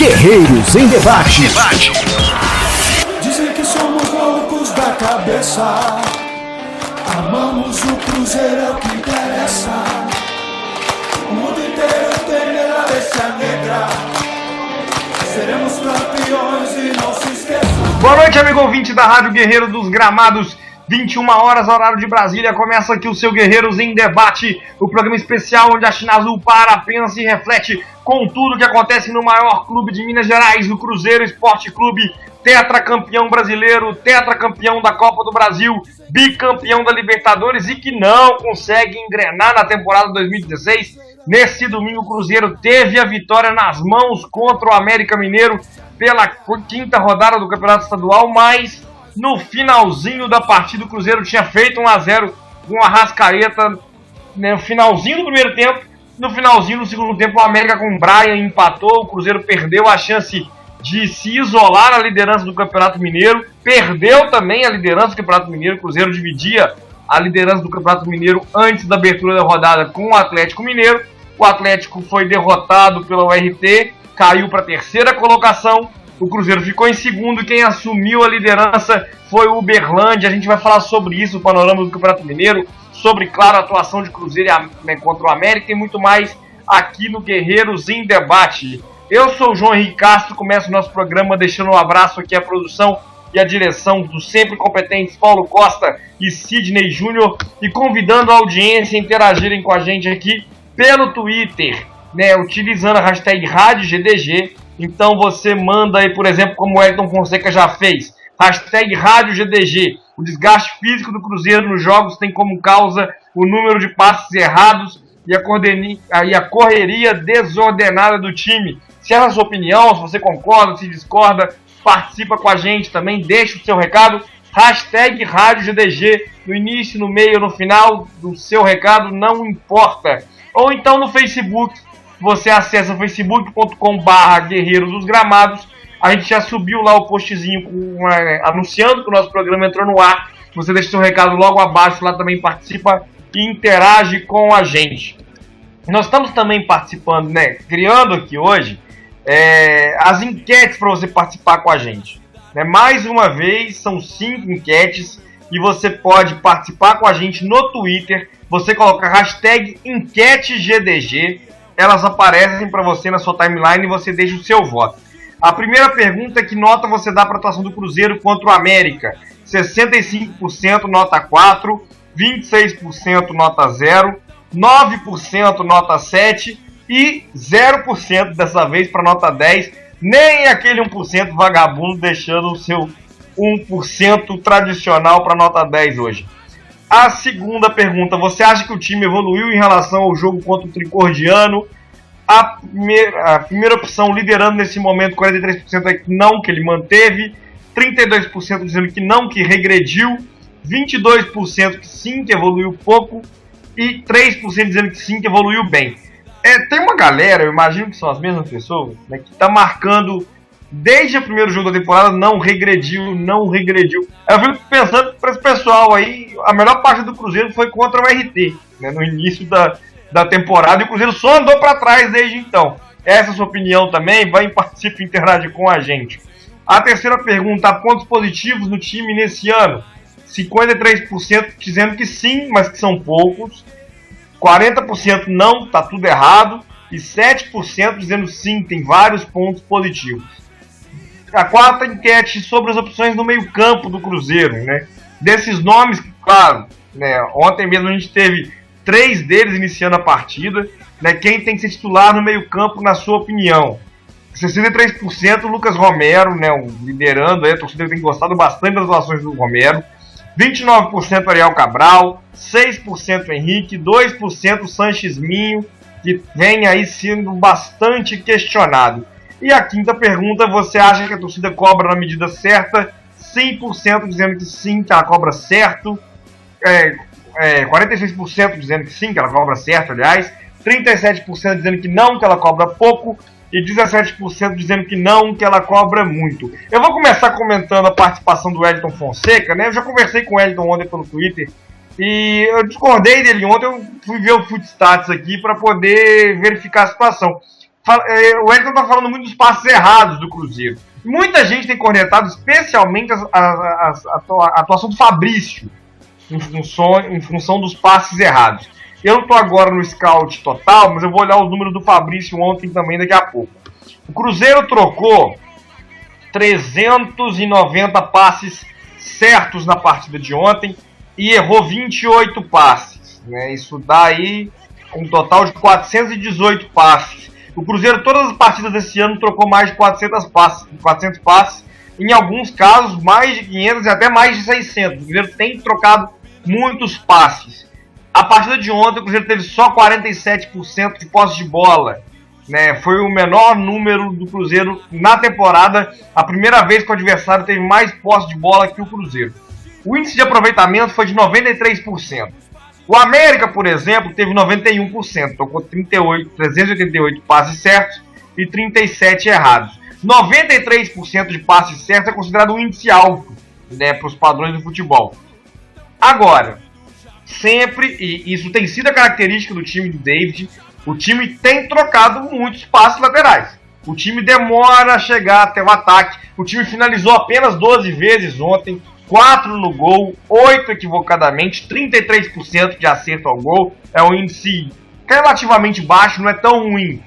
Guerreiros em Debate. Dizem que somos loucos da cabeça, amamos o Cruzeiro, é o que interessa. O mundo inteiro tem medo da bestia negra. Seremos campeões e não se esqueçam. Boa noite, amigo ouvinte da Rádio Guerreiro dos Gramados. 21 horas, horário de Brasília. Começa aqui o seu Guerreiros em Debate, o programa especial onde a China Azul para, pensa e reflete com tudo que acontece no maior clube de Minas Gerais, o Cruzeiro Esporte Clube, tetracampeão brasileiro, tetracampeão da Copa do Brasil, bicampeão da Libertadores e que não consegue engrenar na temporada 2016. Nesse domingo, o Cruzeiro teve a vitória nas mãos contra o América Mineiro pela quinta rodada do Campeonato Estadual, mas no finalzinho da partida o Cruzeiro tinha feito 1-0 com o Arrascaeta no finalzinho do primeiro tempo. No finalzinho do segundo tempo, o América com o Brian empatou. O Cruzeiro perdeu a chance de se isolar na liderança do Campeonato Mineiro. Perdeu também a liderança do Campeonato Mineiro. O Cruzeiro dividia a liderança do Campeonato Mineiro antes da abertura da rodada com o Atlético Mineiro. O Atlético foi derrotado pela URT, caiu para a terceira colocação. O Cruzeiro ficou em segundo e quem assumiu a liderança foi o Uberlândia. A gente vai falar sobre isso, o panorama do Campeonato Mineiro, sobre, claro, a atuação de Cruzeiro contra o América e muito mais aqui no Guerreiros em Debate. Eu sou o João Henrique Castro, começo o nosso programa deixando um abraço aqui à produção e à direção dos sempre competentes Paulo Costa e Sidney Júnior e convidando a audiência a interagirem com a gente aqui pelo Twitter, né, utilizando a hashtag RádioGDG. Então você manda aí, por exemplo, como o Elton Fonseca já fez, hashtag RádioGDG. O desgaste físico do Cruzeiro nos jogos tem como causa o número de passes errados e a correria desordenada do time. Se essa é a sua opinião, se você concorda, se discorda, participa com a gente também, deixa o seu recado. Hashtag RádioGDG, no início, no meio, no final do seu recado, não importa. Ou então no Facebook, você acessa facebook.com/Guerreiros dos Gramados. A gente já subiu lá o postzinho anunciando que o nosso programa entrou no ar. Você deixa seu recado logo abaixo, lá também participa e interage com a gente. Nós estamos também participando, né, criando aqui hoje as enquetes para você participar com a gente. Né? Mais uma vez, são 5 enquetes e você pode participar com a gente no Twitter. Você coloca hashtag EnqueteGDG, elas aparecem para você na sua timeline e você deixa o seu voto. A primeira pergunta é: que nota você dá para a atuação do Cruzeiro contra o América? 65% nota 4, 26% nota 0, 9% nota 7 e 0% dessa vez para nota 10. Nem aquele 1% vagabundo deixando o seu 1% tradicional para nota 10 hoje. A segunda pergunta: você acha que o time evoluiu em relação ao jogo contra o Tricordiano? A primeira opção, liderando nesse momento, 43% é que não, que ele manteve, 32% dizendo que não, que regrediu, 22% que sim, que evoluiu pouco e 3% dizendo que sim, que evoluiu bem. Tem uma galera, eu imagino que são as mesmas pessoas, né, que está marcando desde o primeiro jogo da temporada, não regrediu. Eu fico pensando para esse pessoal aí, a melhor parte do Cruzeiro foi contra o RT, né, no início da temporada, e o Cruzeiro só andou para trás desde então. Essa é a sua opinião também? Vai, participe e interage com a gente. A terceira pergunta: há pontos positivos no time nesse ano? 53% dizendo que sim, mas que são poucos. 40% não, tá tudo errado. E 7% dizendo sim, tem vários pontos positivos. A quarta enquete sobre as opções no meio-campo do Cruzeiro, né? Desses nomes, claro, né? Ontem mesmo a gente teve 3 deles iniciando a partida, né? Quem tem que ser titular no meio-campo, na sua opinião? 63% Lucas Romero, né? Liderando aí, a torcida tem gostado bastante das atuações do Romero. 29% Ariel Cabral, 6% Henrique, 2% Sanches Minho, que vem aí sendo bastante questionado. E a quinta pergunta: você acha que a torcida cobra na medida certa? 100% dizendo que sim, que ela cobra certo. 46% dizendo que sim, que ela cobra certo, aliás. 37% dizendo que não, que ela cobra pouco. E 17% dizendo que não, que ela cobra muito. Eu vou começar comentando a participação do Elton Fonseca, né? Eu já conversei com o Elton ontem pelo Twitter e eu discordei dele ontem. Eu fui ver o Footstats aqui para poder verificar a situação. O Wellington tá falando muito dos passes errados do Cruzeiro. Muita gente tem cornetado, especialmente a atuação do Fabrício, em função dos passes errados. Eu não tô agora no scout total, mas eu vou olhar os números do Fabrício ontem também daqui a pouco. O Cruzeiro trocou 390 passes certos na partida de ontem e errou 28 passes, né? Isso dá aí um total de 418 passes. O Cruzeiro, todas as partidas desse ano, trocou mais de 400 passes, em alguns casos mais de 500 e até mais de 600. O Cruzeiro tem trocado muitos passes. A partida de ontem, o Cruzeiro teve só 47% de posse de bola, né? Foi o menor número do Cruzeiro na temporada, a primeira vez que o adversário teve mais posse de bola que o Cruzeiro. O índice de aproveitamento foi de 93%. O América, por exemplo, teve 91%, tocou 388 passes certos e 37 errados. 93% de passes certos é considerado um índice alto, né, para os padrões do futebol. Agora, sempre, e isso tem sido a característica do time do David, o time tem trocado muitos passes laterais. O time demora a chegar até o ataque. O time finalizou apenas 12 vezes ontem, 4 no gol, 8 equivocadamente, 33% de acerto ao gol. É um índice relativamente baixo, não é tão ruim.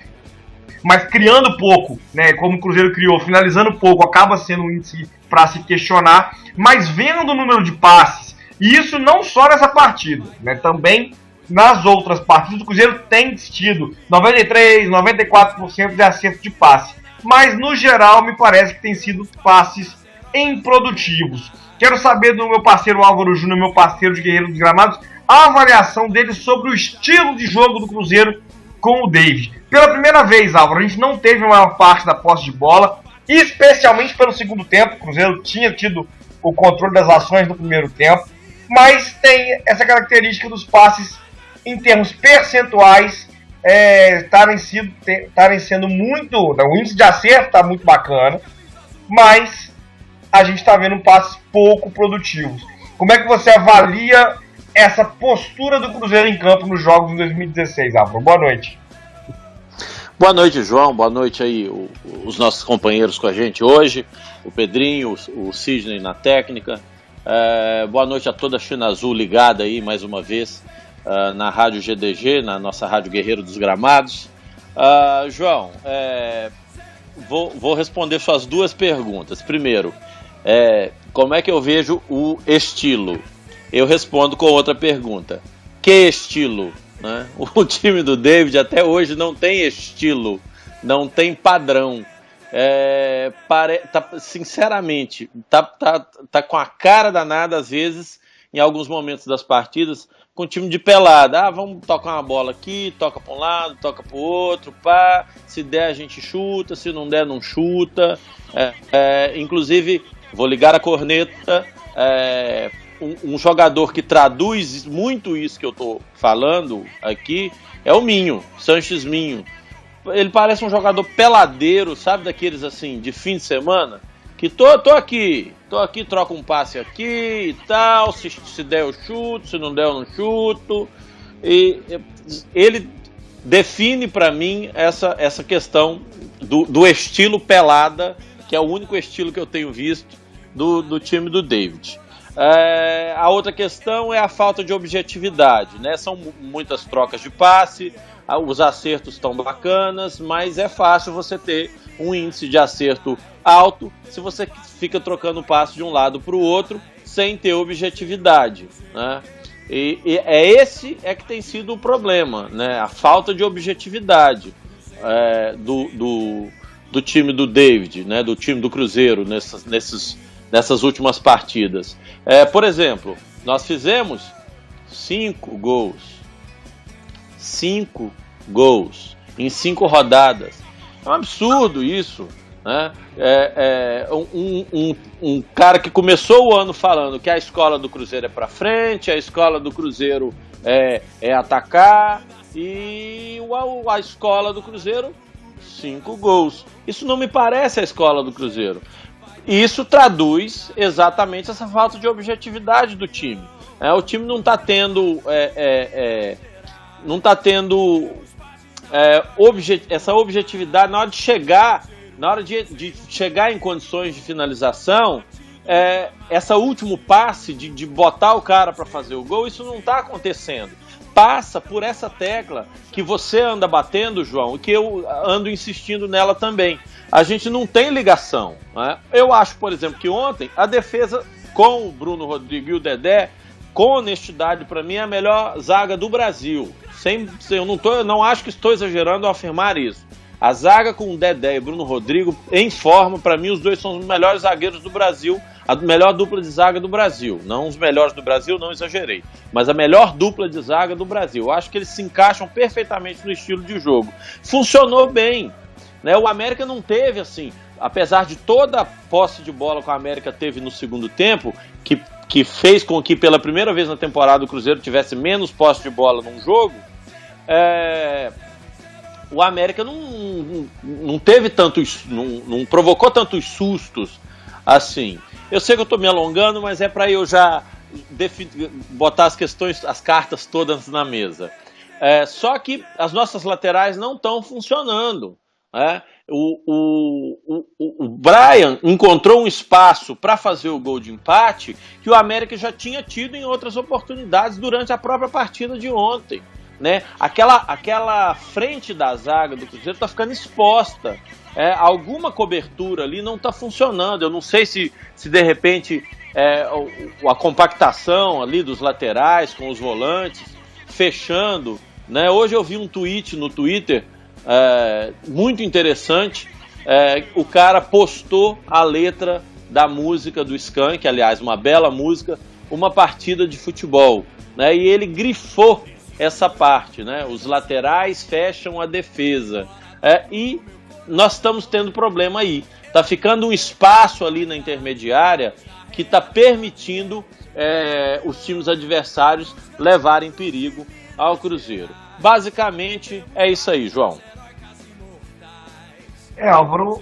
Mas criando pouco, né, como o Cruzeiro criou, finalizando pouco, acaba sendo um índice para se questionar. Mas vendo o número de passes, e isso não só nessa partida, né, também nas outras partidas, o Cruzeiro tem tido 93%, 94% de acerto de passe. Mas no geral me parece que tem sido passes improdutivos. Quero saber do meu parceiro Álvaro Júnior, meu parceiro de Guerreiro dos Gramados, a avaliação dele sobre o estilo de jogo do Cruzeiro com o David. Pela primeira vez, Álvaro, a gente não teve a maior parte da posse de bola, especialmente pelo segundo tempo. O Cruzeiro tinha tido o controle das ações no primeiro tempo, mas tem essa característica dos passes em termos percentuais estarem sendo muito... O índice de acerto está muito bacana, mas a gente está vendo passes pouco produtivos. Como é que você avalia essa postura do Cruzeiro em campo nos jogos de 2016, Álvaro? Boa noite. Boa noite, João. Boa noite aí os nossos companheiros com a gente hoje, o Pedrinho, o Sidney na técnica. Boa noite a toda a China Azul ligada aí mais uma vez na Rádio GDG, na nossa Rádio Guerreiro dos Gramados. João, vou responder suas duas perguntas. Primeiro, como é que eu vejo o estilo? Eu respondo com outra pergunta. Que estilo? Né? O time do David até hoje não tem estilo, não tem padrão. Sinceramente, tá com a cara danada às vezes, em alguns momentos das partidas, com o time de pelada. Vamos tocar uma bola aqui, toca para um lado, toca para o outro, pá. Se der a gente chuta, se não der não chuta. Inclusive, vou ligar a corneta. Um jogador que traduz muito isso que eu tô falando aqui é o Minho, Sanches Minho. Ele parece um jogador peladeiro, sabe, daqueles assim, de fim de semana, que tô aqui, troca um passe aqui e tal, se der eu chuto, se não der eu não chuto. E ele define pra mim essa questão do estilo pelada, que é o único estilo que eu tenho visto do time do David. A outra questão é a falta de objetividade, né? São muitas trocas de passe, os acertos estão bacanas, mas é fácil você ter um índice de acerto alto se você fica trocando passe de um lado para o outro sem ter objetividade, né? E esse que tem sido o problema, né? A falta de objetividade do time do David, né? Do time do Cruzeiro nessas últimas partidas. Por exemplo, nós fizemos 5 gols. 5 gols em 5 rodadas. É um absurdo isso, né? Um cara que começou o ano falando que a escola do Cruzeiro é pra frente, a escola do Cruzeiro é atacar, e a escola do Cruzeiro, 5 gols. Isso não me parece a escola do Cruzeiro. Isso traduz exatamente essa falta de objetividade do time. O time não está tendo essa objetividade na hora de chegar, de chegar em condições de finalização, essa último passe de botar o cara para fazer o gol, isso não está acontecendo. Passa por essa tecla que você anda batendo, João, e que eu ando insistindo nela também. A gente não tem ligação, né? Eu acho, por exemplo, que ontem a defesa com o Bruno Rodrigues e o Dedé, com honestidade, para mim, é a melhor zaga do Brasil. Eu não acho que estou exagerando ao afirmar isso. A zaga com o Dedé e Bruno Rodrigues, em forma, para mim, os dois são os melhores zagueiros do Brasil, a melhor dupla de zaga do Brasil. Não os melhores do Brasil, não exagerei, mas a melhor dupla de zaga do Brasil. Eu acho que eles se encaixam perfeitamente no estilo de jogo. Funcionou bem, né? O América não teve, assim, apesar de toda a posse de bola que o América teve no segundo tempo, que fez com que pela primeira vez na temporada o Cruzeiro tivesse menos posse de bola num jogo, o América não teve tantos, não provocou tantos sustos assim. Eu sei que eu estou me alongando, mas é para eu já botar as cartas todas na mesa. Só que as nossas laterais não estão funcionando, né? O Brian encontrou um espaço para fazer o gol de empate que o América já tinha tido em outras oportunidades durante a própria partida de ontem, né? Aquela frente da zaga do Cruzeiro está ficando exposta. Alguma cobertura ali não está funcionando. Eu não sei se de repente a compactação ali dos laterais com os volantes fechando, né? Hoje eu vi um tweet no Twitter muito interessante. O cara postou a letra da música do Skank, aliás, uma bela música, Uma Partida de Futebol, né? E ele grifou essa parte, né? Os laterais fecham a defesa, e nós estamos tendo problema aí. Tá ficando um espaço ali na intermediária que está permitindo os times adversários levarem perigo ao Cruzeiro. Basicamente é isso aí, João. Álvaro,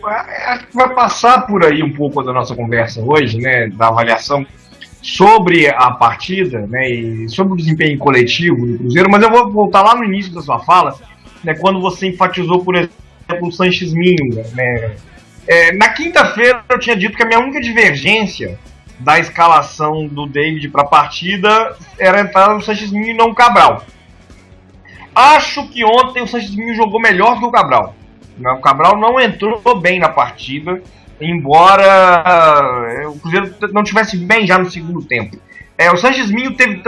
vai passar por aí um pouco da nossa conversa hoje, né, da avaliação sobre a partida, né, e sobre o desempenho coletivo do Cruzeiro, mas eu vou voltar lá no início da sua fala, né, quando você enfatizou, por exemplo, o Sanches Minho, né. Na quinta-feira eu tinha dito que a minha única divergência da escalação do David para a partida era entrar no Sanches Minho e não o Cabral. Acho que ontem o Sanches Minho jogou melhor que o Cabral. O Cabral não entrou bem na partida, embora o Cruzeiro não tivesse bem já no segundo tempo. O Sanches Minho teve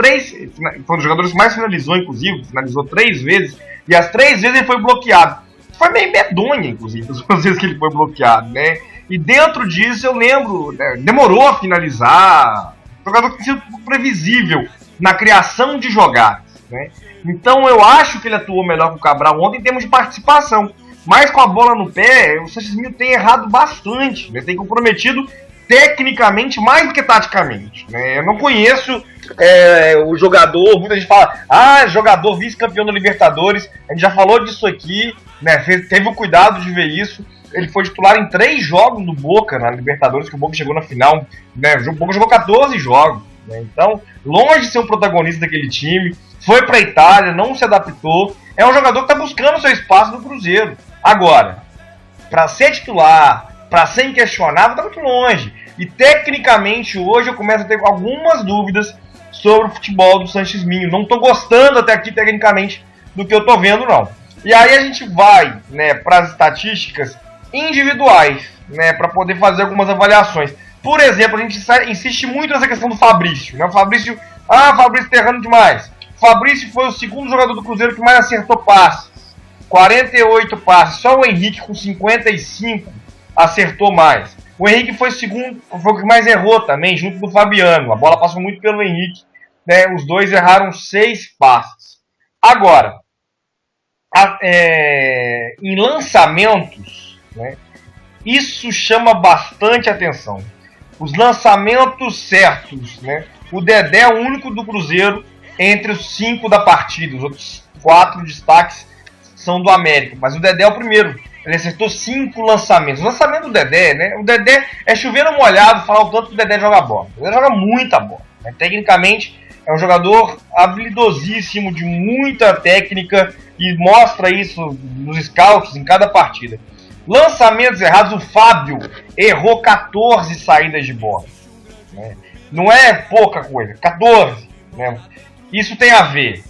foi um dos jogadores que mais finalizou, inclusive, finalizou 3 vezes, e as 3 vezes ele foi bloqueado. Foi meio medonha, inclusive, as vezes que ele foi bloqueado, né? E dentro disso eu lembro, né, demorou a finalizar, jogador que tinha sido previsível na criação de jogadas, né? Então eu acho que ele atuou melhor que o Cabral ontem em termos de participação. Mas com a bola no pé, o Sanches Minho tem errado bastante, né? Tem comprometido tecnicamente mais do que taticamente, né? Eu não conheço o jogador, muita gente fala, jogador vice-campeão da Libertadores, a gente já falou disso aqui, né? Teve o cuidado de ver isso. Ele foi titular em 3 jogos do Boca na Libertadores, que o Boca chegou na final, né? O Boca jogou 14 jogos, né? Então, longe de ser um protagonista daquele time, foi pra Itália, não se adaptou. É um jogador que está buscando seu espaço no Cruzeiro. Agora, para ser titular, para ser inquestionável, está muito longe. E tecnicamente hoje eu começo a ter algumas dúvidas sobre o futebol do Sanches Minho. Não estou gostando até aqui tecnicamente do que eu estou vendo, não. E aí a gente vai, né, para as estatísticas individuais, né, para poder fazer algumas avaliações. Por exemplo, a gente insiste muito nessa questão do Fabrício, né? O Fabrício está errando demais. O Fabrício foi o segundo jogador do Cruzeiro que mais acertou passes. 48 passes. Só o Henrique com 55 acertou mais. O Henrique foi o que mais errou também, junto do Fabiano. A bola passou muito pelo Henrique, né? Os dois erraram 6 passes. Agora, em lançamentos, né, isso chama bastante atenção. Os lançamentos certos, né? O Dedé é o único do Cruzeiro entre os 5 da partida. Os outros 4 destaques são do América, mas o Dedé é o primeiro. Ele acertou 5 lançamentos. O lançamento do Dedé, né? O Dedé é chovendo molhado falar o tanto que o Dedé joga bola. O Dedé joga muita bola, né? Tecnicamente É um jogador habilidosíssimo, de muita técnica, e mostra isso nos scouts em cada partida. Lançamentos errados, o Fábio errou 14 saídas de bola. Né? Não é pouca coisa, 14. Né? Isso tem a ver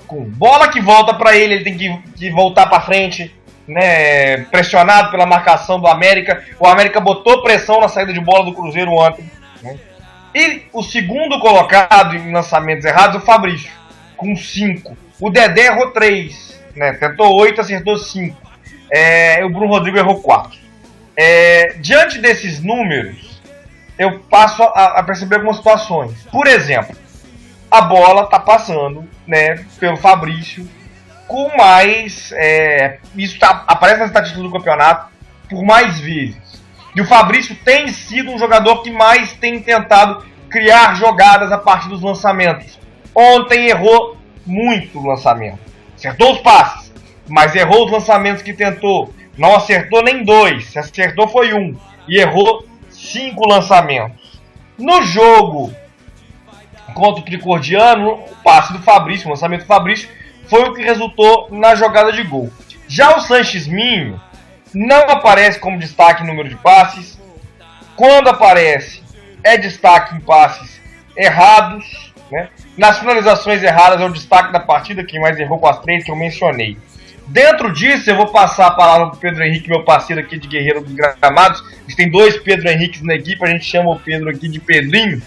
com bola que volta para ele, ele tem que voltar para frente, né? Pressionado pela marcação do América. O América botou pressão na saída de bola do Cruzeiro ontem. Né? E o segundo colocado em lançamentos errados, o Fabrício, com 5. O Dedé errou 3, né? Tentou 8, acertou 5. O Bruno Rodrigo errou 4. Diante desses números, eu passo a perceber algumas situações. Por exemplo, a bola está passando, né, pelo Fabrício com mais... isso aparece nas estatísticas do campeonato por mais vezes. E o Fabrício tem sido um jogador que mais tem tentado criar jogadas a partir dos lançamentos. Ontem errou muito o lançamento. Acertou os passes, mas errou os lançamentos que tentou. Não acertou nem 2, se acertou foi 1. E errou 5 lançamentos. No jogo contra o Tricordiano, o passe do Fabrício, o lançamento do Fabrício, foi o que resultou na jogada de gol. Já o Sanches Minho não aparece como destaque em número de passes. Quando aparece, é destaque em passes errados. Né? Nas finalizações erradas é o destaque da partida, quem mais errou com as 3 que eu mencionei. Dentro disso, eu vou passar a palavra para o Pedro Henrique, meu parceiro aqui de Guerreiro dos Gramados. A gente tem 2 Pedro Henriques na equipe, a gente chama o Pedro aqui de Pedrinho.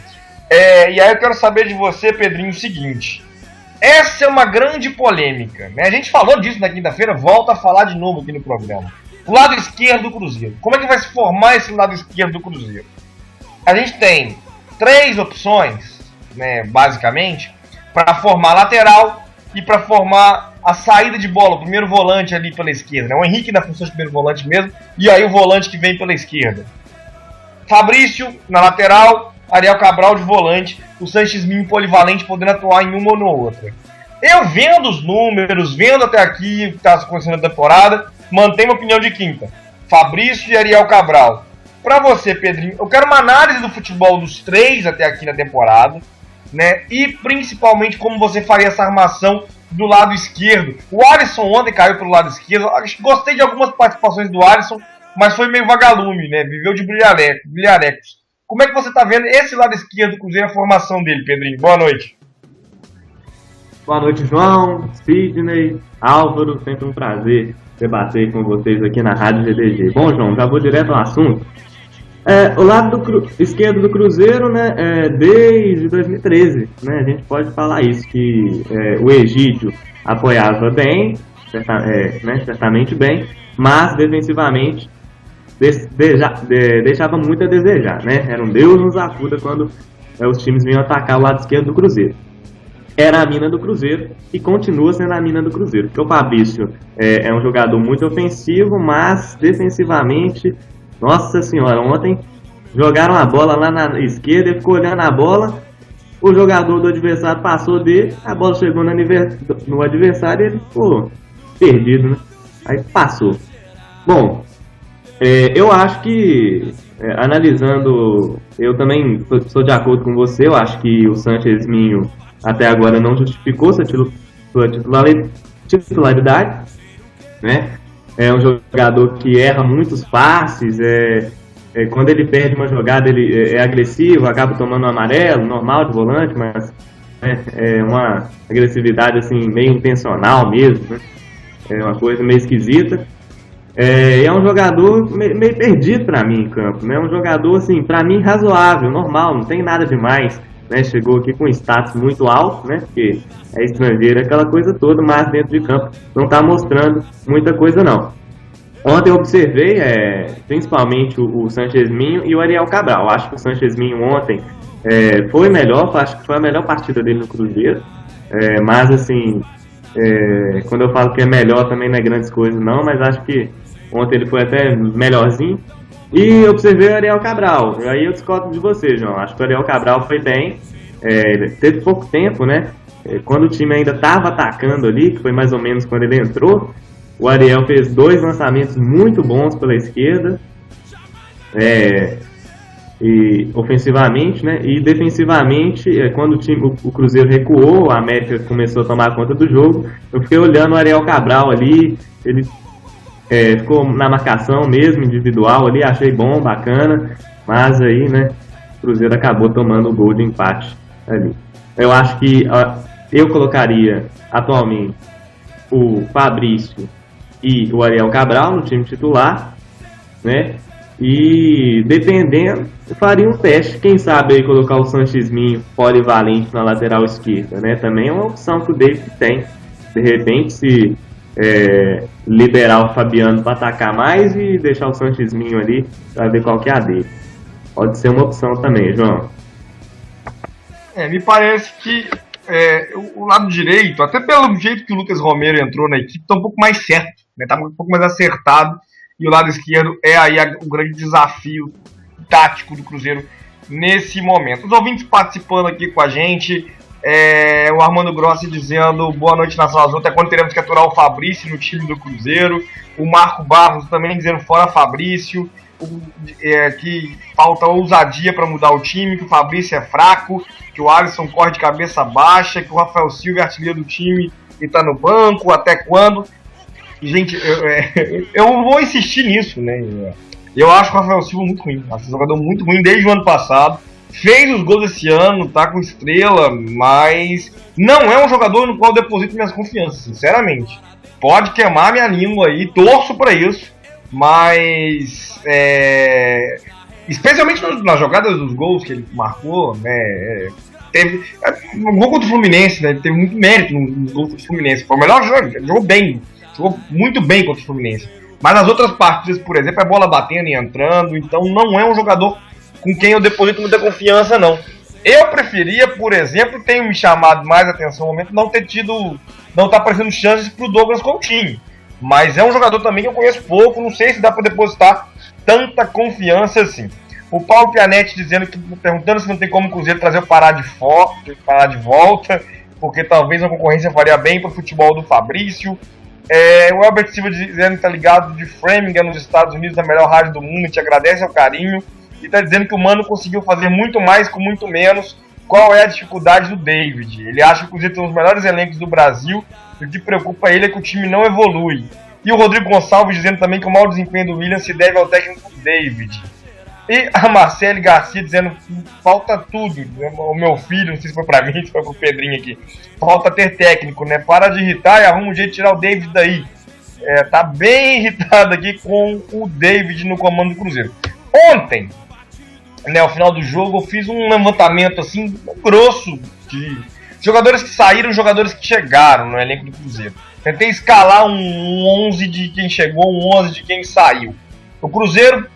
E aí eu quero saber de você, Pedrinho, o seguinte. Essa é uma grande polêmica. Né? A gente falou disso na quinta-feira, volta a falar de novo aqui no programa. O lado esquerdo do Cruzeiro. Como é que vai se formar esse lado esquerdo do Cruzeiro? A gente tem 3 opções, né, basicamente, para formar lateral e para formar a saída de bola, o primeiro volante ali pela esquerda. Né? O Henrique na função de primeiro volante mesmo, e aí o volante que vem pela esquerda. Fabrício na lateral, Ariel Cabral de volante, o Sanches Minho polivalente podendo atuar em uma ou na outra. Eu vendo os números, vendo até aqui o que está acontecendo na temporada, mantenho a opinião de quinta. Fabrício e Ariel Cabral. Para você, Pedrinho, eu quero uma análise do futebol dos 3 até aqui na temporada, né? E principalmente como você faria essa armação do lado esquerdo. O Alisson ontem caiu pelo lado esquerdo. Gostei de algumas participações do Alisson, mas foi meio vagalume, né? Viveu de brilharecos. Como é que você está vendo esse lado esquerdo do Cruzeiro, a formação dele, Pedrinho? Boa noite. Boa noite, João, Sidney, Álvaro. Sempre um prazer debater com vocês aqui na Rádio GDG. Bom, João, já vou direto ao assunto. O lado esquerdo do Cruzeiro, né, desde 2013, né, a gente pode falar isso, que o Egídio apoiava bem, certamente bem, mas defensivamente deixava muito a desejar, né? Era um Deus nos acuda quando os times vinham atacar o lado esquerdo do Cruzeiro. Era a mina do Cruzeiro e continua sendo a mina do Cruzeiro, porque o Fabrício é um jogador muito ofensivo, mas defensivamente, nossa senhora, ontem jogaram a bola lá na esquerda, ele ficou olhando a bola, o jogador do adversário passou dele, a bola chegou no adversário e ele ficou perdido, né? Aí passou. Bom, eu acho que, analisando, eu também sou de acordo com você, eu acho que o Sanches Minho até agora não justificou sua titularidade, né? É um jogador que erra muitos passes, quando ele perde uma jogada ele é agressivo, acaba tomando um amarelo, normal de volante, mas é uma agressividade assim, meio intencional mesmo, né? É uma coisa meio esquisita. É um jogador meio perdido para mim em campo, né? Um jogador assim, para mim razoável, normal, não tem nada demais, né? Chegou aqui com status muito alto, né? Porque é estrangeiro, aquela coisa toda, mas dentro de campo não está mostrando muita coisa não. Ontem eu observei principalmente o Sanches Minho e o Ariel Cabral. Acho que o Sanches Minho ontem foi melhor, acho que foi a melhor partida dele no Cruzeiro, mas assim, quando eu falo que é melhor também não é grandes coisas não, mas acho que ontem ele foi até melhorzinho. E observei o Ariel Cabral, aí eu discordo de você, João. Acho que o Ariel Cabral foi bem, teve pouco tempo, né? Quando o time ainda estava atacando ali, que foi mais ou menos quando ele entrou, o Ariel fez 2 lançamentos muito bons pela esquerda. e ofensivamente, né? E defensivamente, quando o Cruzeiro recuou, a América começou a tomar conta do jogo, eu fiquei olhando o Ariel Cabral ali, ele ficou na marcação mesmo, individual ali, achei bom, bacana, mas aí, né, o Cruzeiro acabou tomando o gol de empate ali. Eu acho que eu colocaria atualmente o Fabrício e o Ariel Cabral no time titular, né? E dependendo, eu faria um teste, quem sabe aí colocar o Sanchisminho polivalente na lateral esquerda, né? Também é uma opção que o David tem. De repente, se liberar o Fabiano para atacar mais e deixar o Sanchisminho ali para ver qual que é a dele. Pode ser uma opção também, João. Me parece que o lado direito, até pelo jeito que o Lucas Romero entrou na equipe, está um pouco mais certo, né? Tá um pouco mais acertado. E o lado esquerdo é aí o grande desafio tático do Cruzeiro nesse momento. Os ouvintes participando aqui com a gente, o Armando Grossi dizendo boa noite na sala azul, até quando teremos que aturar o Fabrício no time do Cruzeiro. O Marco Barros também dizendo fora Fabrício, que falta ousadia para mudar o time, que o Fabrício é fraco, que o Alisson corre de cabeça baixa, que o Rafael Silva é artilheiro do time e está no banco, até quando? Gente, eu vou insistir nisso, né? Eu acho o Rafael Silva muito ruim. Acho um jogador muito ruim desde o ano passado. Fez os gols esse ano, tá com estrela, mas não é um jogador no qual eu deposito minhas confianças, sinceramente. Pode queimar minha língua aí, torço pra isso, mas especialmente nas jogadas dos gols que ele marcou, né? Teve um gol contra o Fluminense, né? Ele teve muito mérito nos gols contra o Fluminense. Foi o melhor jogo, ele jogou bem. Jogou muito bem contra o Fluminense. Mas nas outras partidas, por exemplo, é bola batendo e entrando. Então não é um jogador com quem eu deposito muita confiança, não. Eu preferia, por exemplo, tenho me chamado mais a atenção no momento, não tá aparecendo chances pro Douglas Coutinho. Mas é um jogador também que eu conheço pouco, não sei se dá para depositar tanta confiança assim. O Paulo Pianetti perguntando se não tem como o Cruzeiro trazer o Pará de volta, porque talvez a concorrência faria bem para o futebol do Fabrício. O Albert Silva dizendo que tá ligado de Framingham nos Estados Unidos, a melhor rádio do mundo, te agradece o carinho. E tá dizendo que o Mano conseguiu fazer muito mais com muito menos. Qual é a dificuldade do David? Ele acha que o Cruzeiro tem os melhores elencos do Brasil e o que preocupa ele é que o time não evolui. E o Rodrigo Gonçalves dizendo também que o mau desempenho do Willian se deve ao técnico David. E a Marcele Garcia dizendo que falta tudo. O meu filho, não sei se foi pra mim, se foi pro Pedrinho aqui. Falta ter técnico, né? Para de irritar e arruma um jeito de tirar o David daí. Tá bem irritado aqui com o David no comando do Cruzeiro. Ontem, né, ao final do jogo, eu fiz um levantamento assim, grosso de jogadores que saíram e jogadores que chegaram no elenco do Cruzeiro. Tentei escalar um 11 de quem chegou, um 11 de quem saiu. O Cruzeiro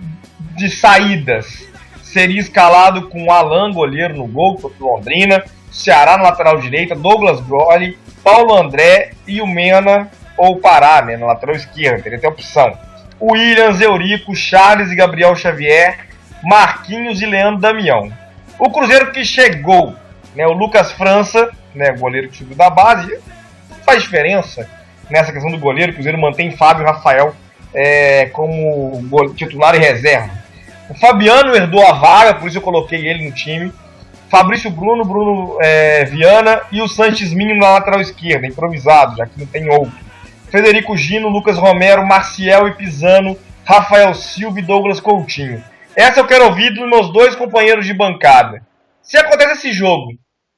de saídas seria escalado com Alan, goleiro no gol, contra o Londrina, Ceará na lateral direita, Douglas Broly, Paulo André e o Mena ou Pará, né, na lateral esquerda, teria até opção. Williams, Eurico, Charles e Gabriel Xavier, Marquinhos e Leandro Damião. O Cruzeiro que chegou, né, o Lucas França, né, goleiro que subiu da base, faz diferença nessa questão do goleiro. O Cruzeiro mantém Fábio e Rafael como titular e reserva. O Fabiano herdou a vaga, por isso eu coloquei ele no time. Fabrício Bruno Viana e o Sanchisminho na lateral esquerda, improvisado, já que não tem outro. Federico Gino, Lucas Romero, Maciel e Pisano, Rafael Silva e Douglas Coutinho. Essa eu quero ouvir dos meus dois companheiros de bancada. Se acontece esse jogo,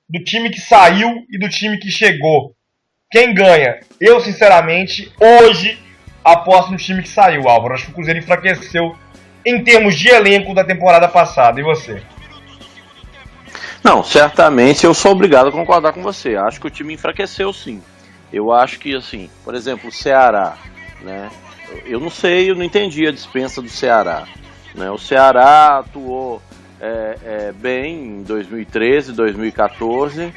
do time que saiu e do time que chegou, quem ganha? Eu, sinceramente, hoje aposto no time que saiu, Álvaro. Acho que o Cruzeiro enfraqueceu em termos de elenco da temporada passada. E você? Não, certamente eu sou obrigado a concordar com você. Acho que o time enfraqueceu, sim. Eu acho que, assim, por exemplo, o Ceará, né? Eu não sei, eu não entendi a dispensa do Ceará. Né? O Ceará atuou bem em 2013, 2014,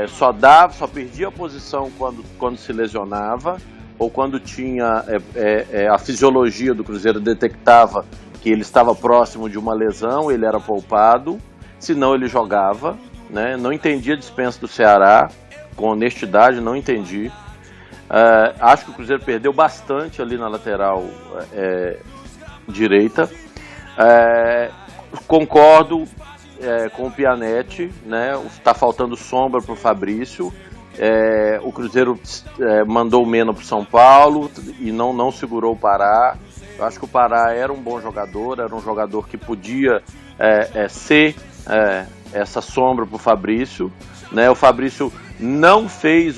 só perdia a posição quando se lesionava, ou quando tinha a fisiologia do Cruzeiro detectava que ele estava próximo de uma lesão, ele era poupado, senão ele jogava, né? Não entendi a dispensa do Ceará, com honestidade, não entendi. Acho que o Cruzeiro perdeu bastante ali na lateral direita. concordo com o Pianetti, né? Tá faltando sombra pro Fabrício. O Cruzeiro mandou o Mena pro São Paulo e não segurou o Pará. Eu acho que o Pará era um bom jogador, era um jogador que podia ser essa sombra pro Fabrício, né? O Fabrício não fez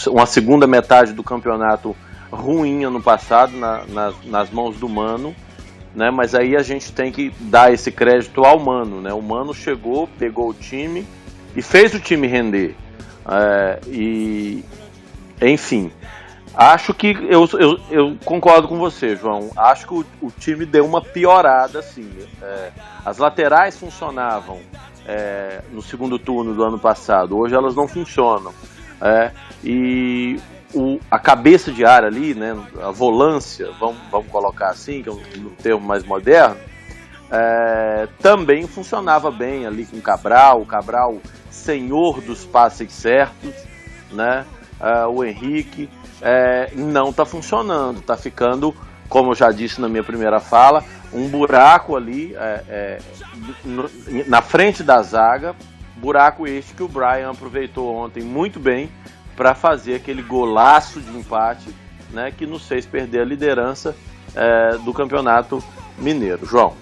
uma segunda metade do campeonato ruim ano passado nas mãos do Mano, né? Mas aí a gente tem que dar esse crédito ao Mano, né? O Mano chegou, pegou o time e fez o time render. Enfim, acho que eu concordo com você, João. Acho que o time deu uma piorada, assim. As laterais funcionavam no segundo turno do ano passado. Hoje elas não funcionam. E a cabeça de área ali, né, a volância, vamos colocar assim, que é um termo mais moderno, também funcionava bem ali com o Cabral senhor dos passes certos, né? O Henrique não está funcionando, está ficando, como eu já disse na minha primeira fala, um buraco ali na frente da zaga, buraco este que o Brian aproveitou ontem muito bem para fazer aquele golaço de empate, né, que nos fez perder a liderança do Campeonato Mineiro. João.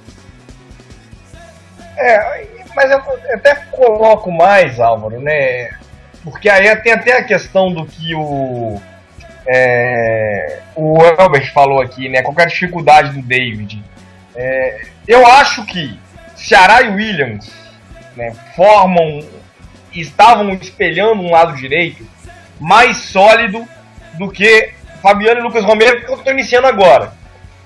Mas eu até coloco mais, Álvaro, né? Porque aí tem até a questão do que o Elbert falou aqui, né? Qual que é a dificuldade do David? Eu acho que Ceará e Williams, né, estavam espelhando um lado direito mais sólido do que Fabiano e Lucas Romero, que eu estou iniciando agora.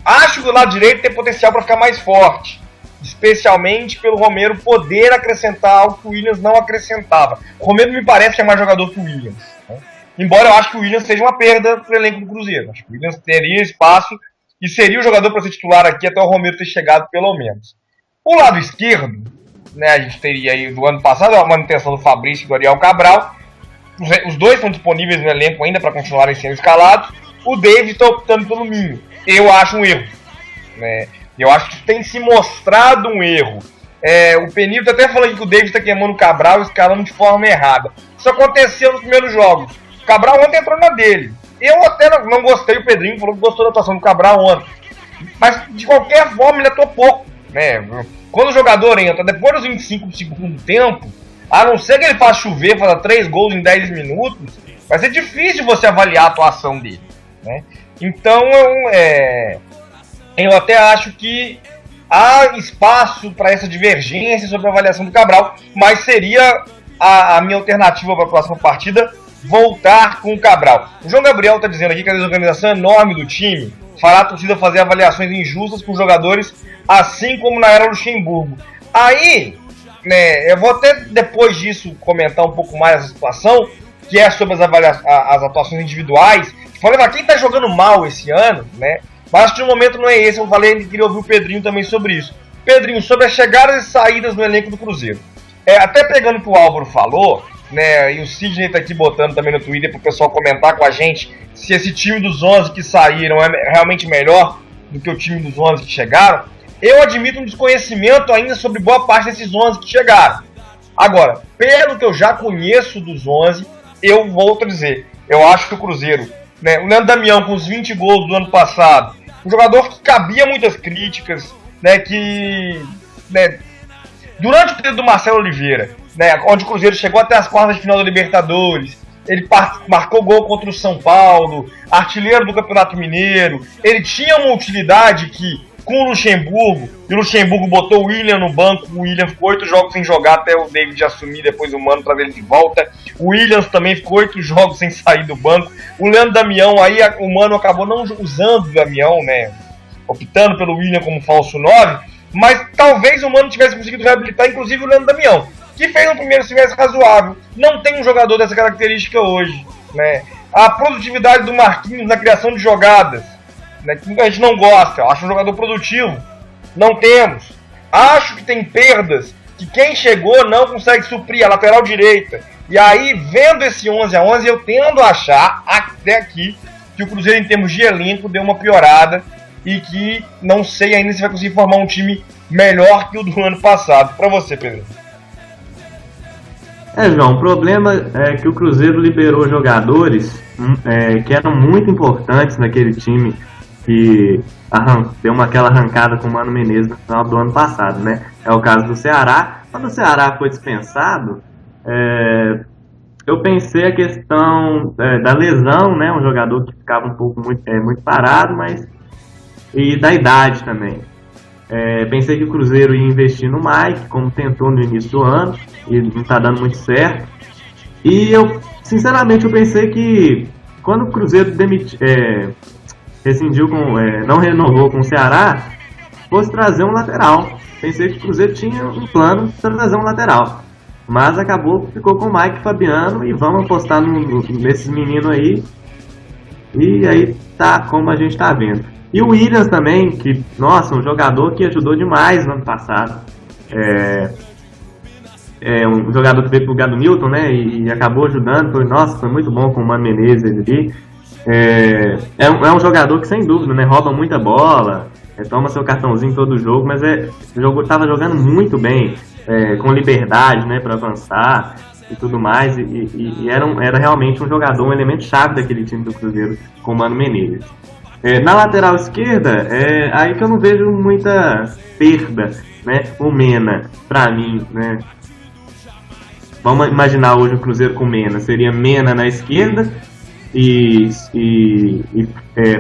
Acho que o lado direito tem potencial para ficar mais forte, especialmente pelo Romero poder acrescentar algo que o Williams não acrescentava. O Romero me parece que é mais jogador que o Williams, né? Embora eu acho que o Williams seja uma perda para o elenco do Cruzeiro. Acho que o Williams teria espaço e seria o jogador para ser titular aqui até o Romero ter chegado, pelo menos. O lado esquerdo, né, a gente teria aí do ano passado a manutenção do Fabrício e do Ariel Cabral. Os dois estão disponíveis no elenco ainda para continuarem sendo escalados. O David está optando pelo Minho. Eu acho um erro, né? Eu acho que tem se mostrado um erro. O Penilton até falou que o David está queimando o Cabral, escalando de forma errada. Isso aconteceu nos primeiros jogos. O Cabral ontem entrou na dele. Eu até não gostei, o Pedrinho falou que gostou da atuação do Cabral ontem. Mas, de qualquer forma, ele atuou pouco, né? Quando o jogador entra depois dos 25 do segundo tempo, a não ser que ele faça chover, faça 3 gols em 10 minutos, vai ser difícil você avaliar a atuação dele, né? Então, eu até acho que há espaço para essa divergência sobre a avaliação do Cabral, mas seria a minha alternativa para a próxima partida voltar com o Cabral. O João Gabriel está dizendo aqui que a desorganização enorme do time fará a torcida fazer avaliações injustas com jogadores, assim como na era Luxemburgo. Aí, né, eu vou até depois disso comentar um pouco mais essa situação, que é sobre as atuações individuais. Falei, mas quem está jogando mal esse ano, né? Mas acho que no momento não é esse. Eu falei que queria ouvir o Pedrinho também sobre isso. Pedrinho, sobre as chegadas e saídas no elenco do Cruzeiro. Até pegando o que o Álvaro falou, né, e o Sidney tá aqui botando também no Twitter pro pessoal comentar com a gente se esse time dos 11 que saíram é realmente melhor do que o time dos 11 que chegaram. Eu admito um desconhecimento ainda sobre boa parte desses 11 que chegaram. Agora, pelo que eu já conheço dos 11, eu volto a dizer, eu acho que o Cruzeiro, né, o Leandro Damião com os 20 gols do ano passado, um jogador que cabia muitas críticas, né, né, durante o período do Marcelo Oliveira, né, onde o Cruzeiro chegou até as quartas de final da Libertadores, ele marcou gol contra o São Paulo, artilheiro do Campeonato Mineiro, ele tinha uma utilidade que, com o Luxemburgo, e o Luxemburgo botou o William no banco, o William ficou 8 jogos sem jogar até o David assumir, depois o Mano trazer ele de volta, o Williams também ficou 8 jogos sem sair do banco, o Leandro Damião, aí o Mano acabou não usando o Damião, né, optando pelo William como falso 9, mas talvez o Mano tivesse conseguido reabilitar, inclusive o Leandro Damião, que fez um primeiro semestre razoável. Não tem um jogador dessa característica hoje, né? A produtividade do Marquinhos na criação de jogadas, né, que a gente não gosta, eu acho um jogador produtivo. Não temos. Acho que tem perdas que quem chegou não consegue suprir, a lateral direita. E aí, vendo esse 11-11, eu tendo a achar, até aqui, que o Cruzeiro, em termos de elenco, deu uma piorada. e que não sei ainda se vai conseguir formar um time melhor que o do ano passado. Para você, Pedro. João, o problema é que o Cruzeiro liberou jogadores que eram muito importantes naquele time que deu aquela arrancada com o Mano Menezes no final do ano passado, né? É o caso do Ceará. Quando o Ceará foi dispensado, eu pensei a questão da lesão, né? Um jogador que ficava um pouco muito parado, e da idade também. Pensei que o Cruzeiro ia investir no Mike, como tentou no início do ano, e não está dando muito certo. E sinceramente, eu pensei que quando o Cruzeiro rescindiu não renovou com o Ceará, fosse trazer um lateral. Pensei que o Cruzeiro tinha um plano para trazer um lateral. Mas ficou com o Mike e Fabiano, e vamos apostar nesses meninos aí. E aí tá como a gente tá vendo. E o Williams também, que, nossa, um jogador que ajudou demais no ano passado. Um jogador que veio pro lugar do Newton, né, e acabou ajudando. Foi muito bom com o Mano Menezes ali. É um jogador que, sem dúvida, né, rouba muita bola, toma seu cartãozinho todo jogo, mas estava jogando muito bem, com liberdade, né, para avançar e tudo mais, e era realmente um jogador, um elemento chave daquele time do Cruzeiro com o Mano Menezes. Na lateral esquerda, aí que eu não vejo muita perda, né, o Mena, pra mim, né. Vamos imaginar hoje o Cruzeiro com Mena, seria Mena na esquerda e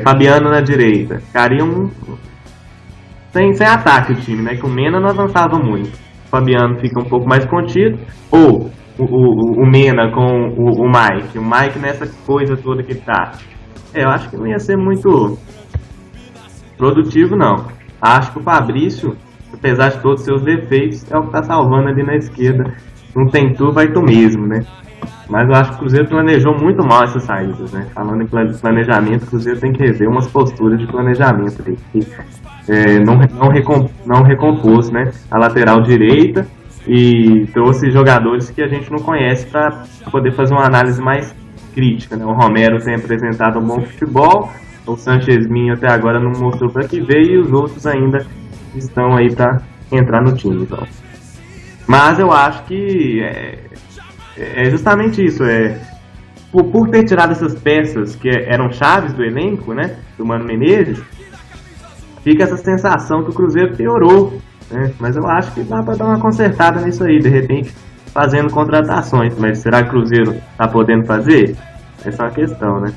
Fabiano na direita. Ficaria sem ataque o time, né? Que o Mena não avançava muito. O Fabiano fica um pouco mais contido. Ou o Mena com o Mike. O Mike nessa coisa toda que tá. Eu acho que não ia ser muito produtivo, não. Acho que o Fabrício, apesar de todos os seus defeitos, é o que tá salvando ali na esquerda. Não tem tu, vai tu mesmo, né? Mas eu acho que o Cruzeiro planejou muito mal essas saídas, né? Falando em planejamento, o Cruzeiro tem que rever umas posturas de planejamento aí, que não recompôs, né, a lateral direita e trouxe jogadores que a gente não conhece para poder fazer uma análise mais crítica, né? O Romero tem apresentado um bom futebol, o Sanchezminho até agora não mostrou para que veio, e os outros ainda estão aí para entrar no time, então. Mas eu acho que é justamente isso, por ter tirado essas peças que eram chaves do elenco, né, do Mano Menezes, fica essa sensação que o Cruzeiro piorou, né? Mas eu acho que dá para dar uma consertada nisso aí, de repente fazendo contratações. Mas será que o Cruzeiro está podendo fazer? Essa é uma questão, né?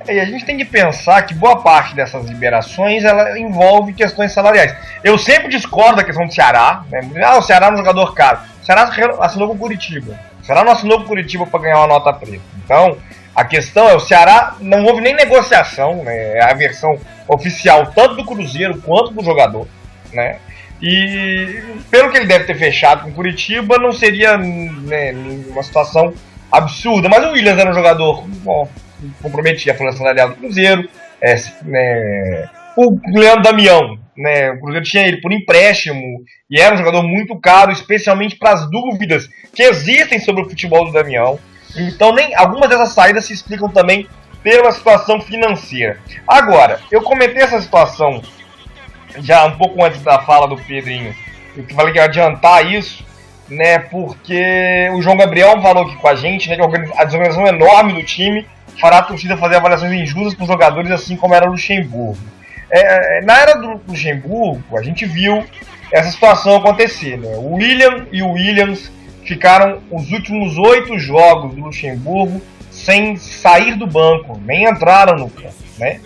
E a gente tem que pensar que boa parte dessas liberações ela envolve questões salariais. Eu sempre discordo da questão do Ceará, né? O Ceará é um jogador caro. O Ceará assinou com o Curitiba. O Ceará não assinou com o Curitiba para ganhar uma nota preta. Então, a questão é, o Ceará não houve nem negociação, né? É a versão oficial tanto do Cruzeiro quanto do jogador, né? E pelo que ele deve ter fechado com o Curitiba, não seria, né, uma situação absurda. Mas o Williams era um jogador comprometia a folha salarial do Cruzeiro, o Leandro Damião, né, o Cruzeiro tinha ele por empréstimo e era um jogador muito caro, especialmente para as dúvidas que existem sobre o futebol do Damião. Então algumas dessas saídas se explicam também pela situação financeira. Agora, eu comentei essa situação já um pouco antes da fala do Pedrinho, eu falei que ia adiantar isso, né, porque o João Gabriel falou aqui com a gente, né, que a desorganização enorme do time fará a torcida fazer avaliações injustas com os jogadores, assim como era o Luxemburgo. Na era do Luxemburgo, a gente viu essa situação acontecer, né? O William e o Williams ficaram os últimos 8 jogos do Luxemburgo sem sair do banco, nem entraram no campo, né?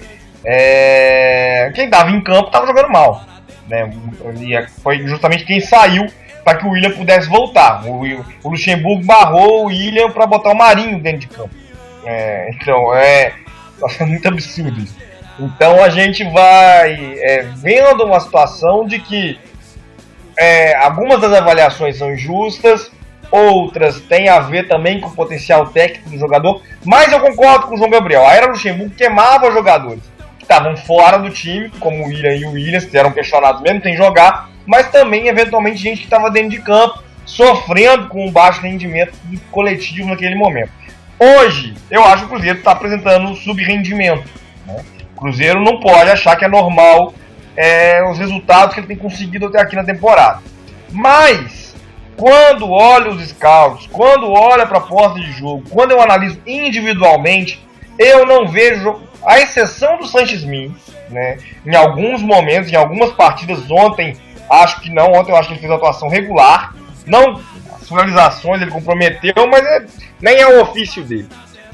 Quem estava em campo estava jogando mal, né? E foi justamente quem saiu para que o William pudesse voltar. O Luxemburgo barrou o William para botar o Marinho dentro de campo. Então é muito absurdo isso. Então a gente vai vendo uma situação de que algumas das avaliações são injustas, outras têm a ver também com o potencial técnico do jogador, mas eu concordo com o João Gabriel. A era Luxemburgo queimava jogadores que estavam fora do time, como o William e o Williams, que eram questionados mesmo sem jogar, mas também eventualmente gente que estava dentro de campo, sofrendo com um baixo rendimento coletivo naquele momento. Hoje, eu acho que o Cruzeiro está apresentando um sub-rendimento, né? O Cruzeiro não pode achar que é normal os resultados que ele tem conseguido até aqui na temporada. Mas, quando olho os scouts, quando olho a proposta de jogo, quando eu analiso individualmente, eu não vejo, à exceção do Sanches Min, né, em alguns momentos, em algumas partidas, ontem acho que não, ontem eu acho que ele fez uma atuação regular, não, as finalizações ele comprometeu, mas nem é o ofício dele.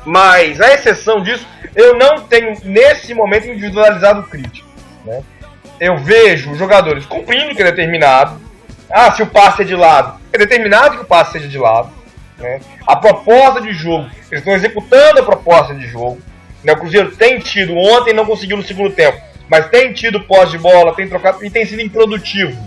Mas, à exceção disso, eu não tenho, nesse momento, individualizado crítico, né? Eu vejo os jogadores cumprindo o que é determinado. Se o passe é de lado, é determinado que o passe seja de lado, né? A proposta de jogo, eles estão executando a proposta de jogo, né? O Cruzeiro tem tido, ontem não conseguiu no segundo tempo, mas tem tido posse de bola, tem trocado e tem sido improdutivo.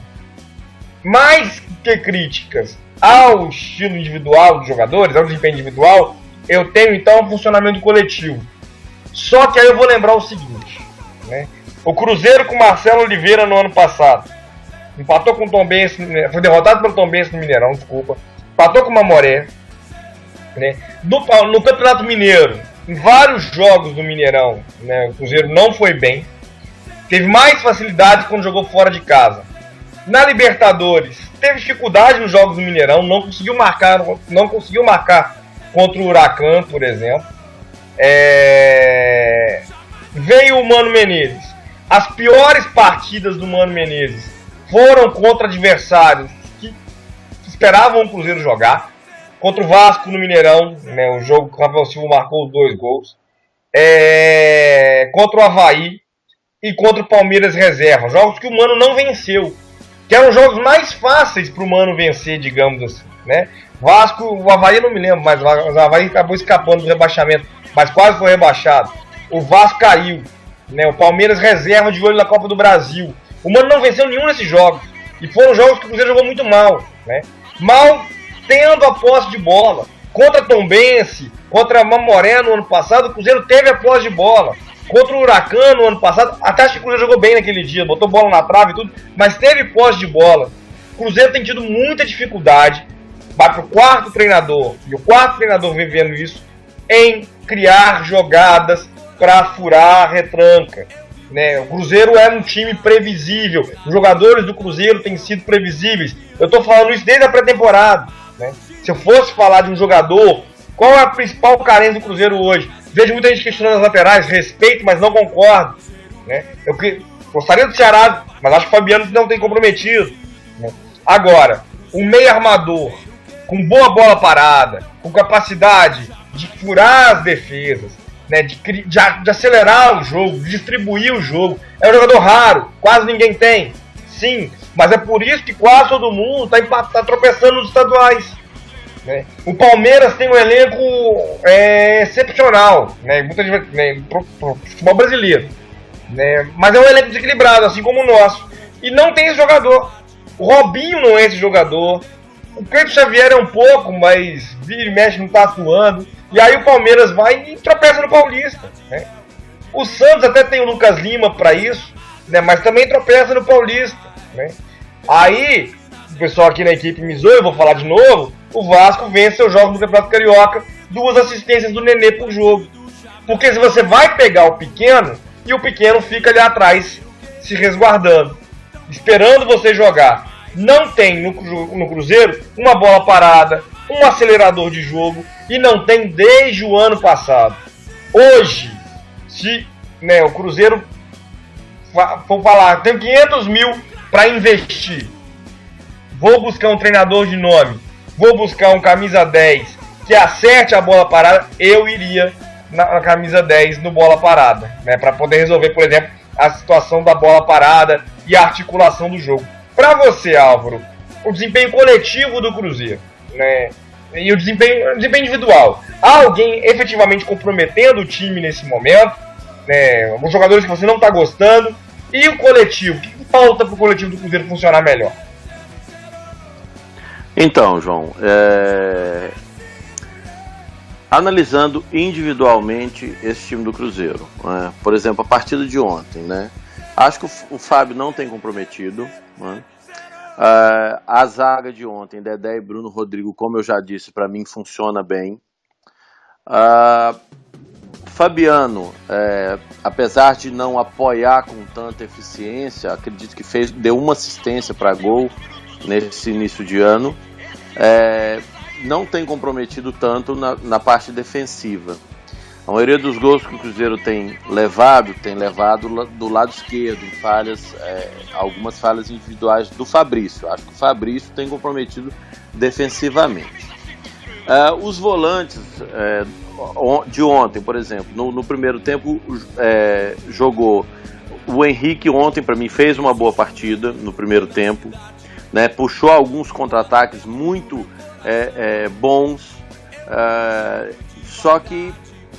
Mais que críticas ao estilo individual dos jogadores, ao desempenho individual, eu tenho então o funcionamento coletivo. Só que aí eu vou lembrar o seguinte, né? O Cruzeiro com Marcelo Oliveira no ano passado empatou com o Tombense, foi derrotado pelo Tombense no Mineirão, desculpa. Empatou com o Mamoré, né? No Campeonato Mineiro, em vários jogos do Mineirão, né, o Cruzeiro não foi bem. Teve mais facilidade quando jogou fora de casa. Na Libertadores, teve dificuldade nos jogos do Mineirão, não conseguiu marcar contra o Huracan, por exemplo. Veio o Mano Menezes. As piores partidas do Mano Menezes foram contra adversários que esperavam o Cruzeiro jogar. Contra o Vasco no Mineirão, né, o jogo que o Rafael Silva marcou os 2 gols. Contra o Avaí e contra o Palmeiras reserva. Jogos que o Mano não venceu. Que eram jogos mais fáceis para o Mano vencer, digamos assim, né? Vasco, o Avaí não me lembro, mas o Avaí acabou escapando do rebaixamento, mas quase foi rebaixado. O Vasco caiu, né? O Palmeiras reserva de olho na Copa do Brasil. O Mano não venceu nenhum desses jogos. E foram jogos que o Cruzeiro jogou muito mal, né? Mal tendo a posse de bola. Contra Tombense, contra Mamoré no ano passado, o Cruzeiro teve a posse de bola. Contra o Huracan no ano passado, até acho que o Cruzeiro jogou bem naquele dia, botou bola na trave e tudo, mas teve posse de bola. O Cruzeiro tem tido muita dificuldade, vai pro quarto treinador, e o quarto treinador vem vendo isso, em criar jogadas para furar a retranca, né? O Cruzeiro é um time previsível, os jogadores do Cruzeiro têm sido previsíveis. Eu tô falando isso desde a pré-temporada, né? Se eu fosse falar de um jogador, qual é a principal carência do Cruzeiro hoje? Vejo muita gente questionando as laterais, respeito, mas não concordo, né? Eu gostaria do Ceará, mas acho que o Fabiano não tem comprometido, né? Agora, um meio armador, com boa bola parada, com capacidade de furar as defesas, né? de acelerar o jogo, de distribuir o jogo, é um jogador raro, quase ninguém tem, sim, mas é por isso que quase todo mundo tá tropeçando nos estaduais. Né? O Palmeiras tem um elenco excepcional, né? Muita gente, né, pro futebol brasileiro, né? Mas é um elenco desequilibrado, assim como o nosso. E não tem esse jogador. O Robinho não é esse jogador. O Cleiton Xavier é um pouco, mas vira e mexe, não tá atuando. E aí o Palmeiras vai e tropeça no Paulista, né? O Santos até tem o Lucas Lima para isso, né? Mas também tropeça no Paulista, né? Aí, o pessoal aqui na equipe me zoa, eu vou falar de novo. O Vasco vence seus jogos no Campeonato Carioca, 2 assistências do Nenê por jogo. Porque se você vai pegar o pequeno, e o pequeno fica ali atrás, se resguardando, esperando você jogar. Não tem no Cruzeiro uma bola parada, um acelerador de jogo, e não tem desde o ano passado. Hoje, se o Cruzeiro for falar, tem 500 mil para investir, vou buscar um treinador de nome, vou buscar um camisa 10 que acerte a bola parada, eu iria na camisa 10 no bola parada, né, para poder resolver, por exemplo, a situação da bola parada e a articulação do jogo. Para você, Álvaro, o desempenho coletivo do Cruzeiro, né, e o desempenho individual, há alguém efetivamente comprometendo o time nesse momento, né, alguns jogadores que você não está gostando, e o coletivo, o que falta para o coletivo do Cruzeiro funcionar melhor? Então, João, analisando individualmente esse time do Cruzeiro, né? Por exemplo, a partida de ontem, né? Acho que o Fábio não tem comprometido, né? A zaga de ontem, Dedé e Bruno Rodrigo, como eu já disse, para mim funciona bem. Fabiano, apesar de não apoiar com tanta eficiência, acredito que deu uma assistência para gol nesse início de ano, não tem comprometido tanto na parte defensiva. A maioria dos gols que o Cruzeiro tem levado do lado esquerdo, em falhas, algumas falhas individuais do Fabrício. Acho que o Fabrício tem comprometido defensivamente. Os volantes de ontem, por exemplo, no primeiro tempo jogou o Henrique. Ontem, para mim, fez uma boa partida no primeiro tempo, né? Puxou alguns contra-ataques muito bons, só que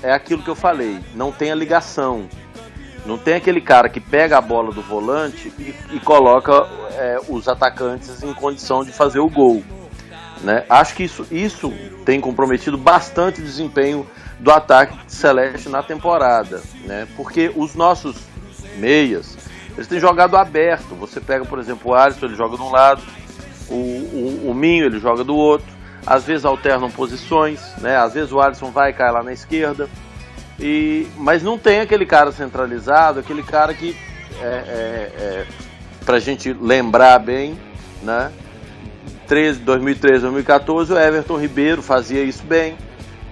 é aquilo que eu falei, não tem a ligação, não tem aquele cara que pega a bola do volante e coloca os atacantes em condição de fazer o gol, né? Acho que isso tem comprometido bastante o desempenho do ataque celeste na temporada, né? Porque os nossos meias, eles têm jogado aberto. Você pega, por exemplo, o Alisson, ele joga de um lado, o Minho, ele joga do outro. Às vezes alternam posições, né? Às vezes o Alisson vai e cai lá na esquerda, mas não tem aquele cara centralizado, aquele cara que, pra gente lembrar bem, né? 2013, 2014, o Everton Ribeiro fazia isso bem,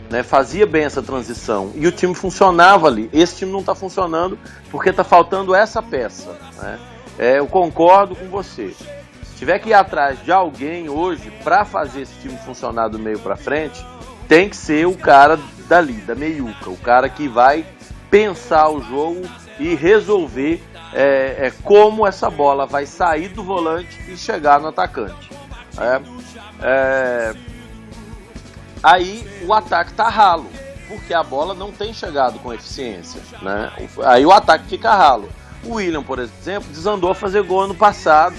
né? Fazia bem essa transição, e o time funcionava ali. Esse time não está funcionando porque está faltando essa peça, né? Eu concordo com você. Se tiver que ir atrás de alguém hoje para fazer esse time funcionar do meio para frente, tem que ser o cara dali, da meiuca, o cara que vai pensar o jogo e resolver como essa bola vai sair do volante e chegar no atacante. Aí o ataque tá ralo, porque a bola não tem chegado com eficiência, né? Aí o ataque fica ralo. O William, por exemplo, desandou a fazer gol ano passado,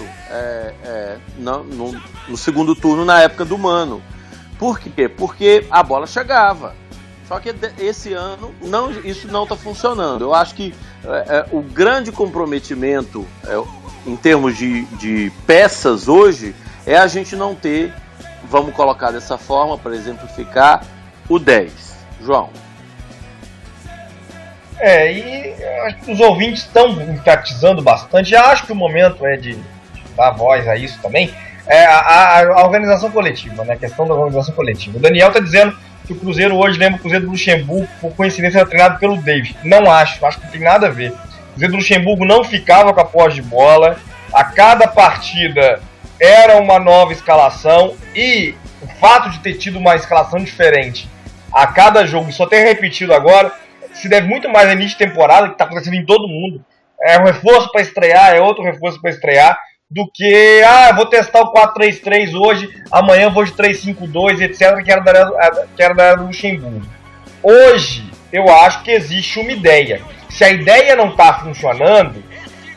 no segundo turno, na época do Mano. Por quê? Porque a bola chegava. Só que esse ano isso não está funcionando. Eu acho que o grande comprometimento em termos de peças hoje é a gente não ter, vamos colocar dessa forma para exemplificar, o 10. João. E acho que os ouvintes estão enfatizando bastante. Já acho que o momento é de dar voz a isso também. A organização coletiva, né? A questão da organização coletiva. O Daniel está dizendo que o Cruzeiro hoje lembra o Cruzeiro do Luxemburgo, por coincidência era treinado pelo David. Não acho que não tem nada a ver. O Cruzeiro do Luxemburgo não ficava com a posse de bola. A cada partida era uma nova escalação, e o fato de ter tido uma escalação diferente a cada jogo, só ter repetido agora, se deve muito mais a início de temporada, que está acontecendo em todo mundo. É um reforço para estrear, é outro reforço para estrear, do que, vou testar o 4-3-3 hoje, amanhã vou de 3-5-2, etc., que era da era do Luxemburgo. Hoje, eu acho que existe uma ideia. Se a ideia não está funcionando,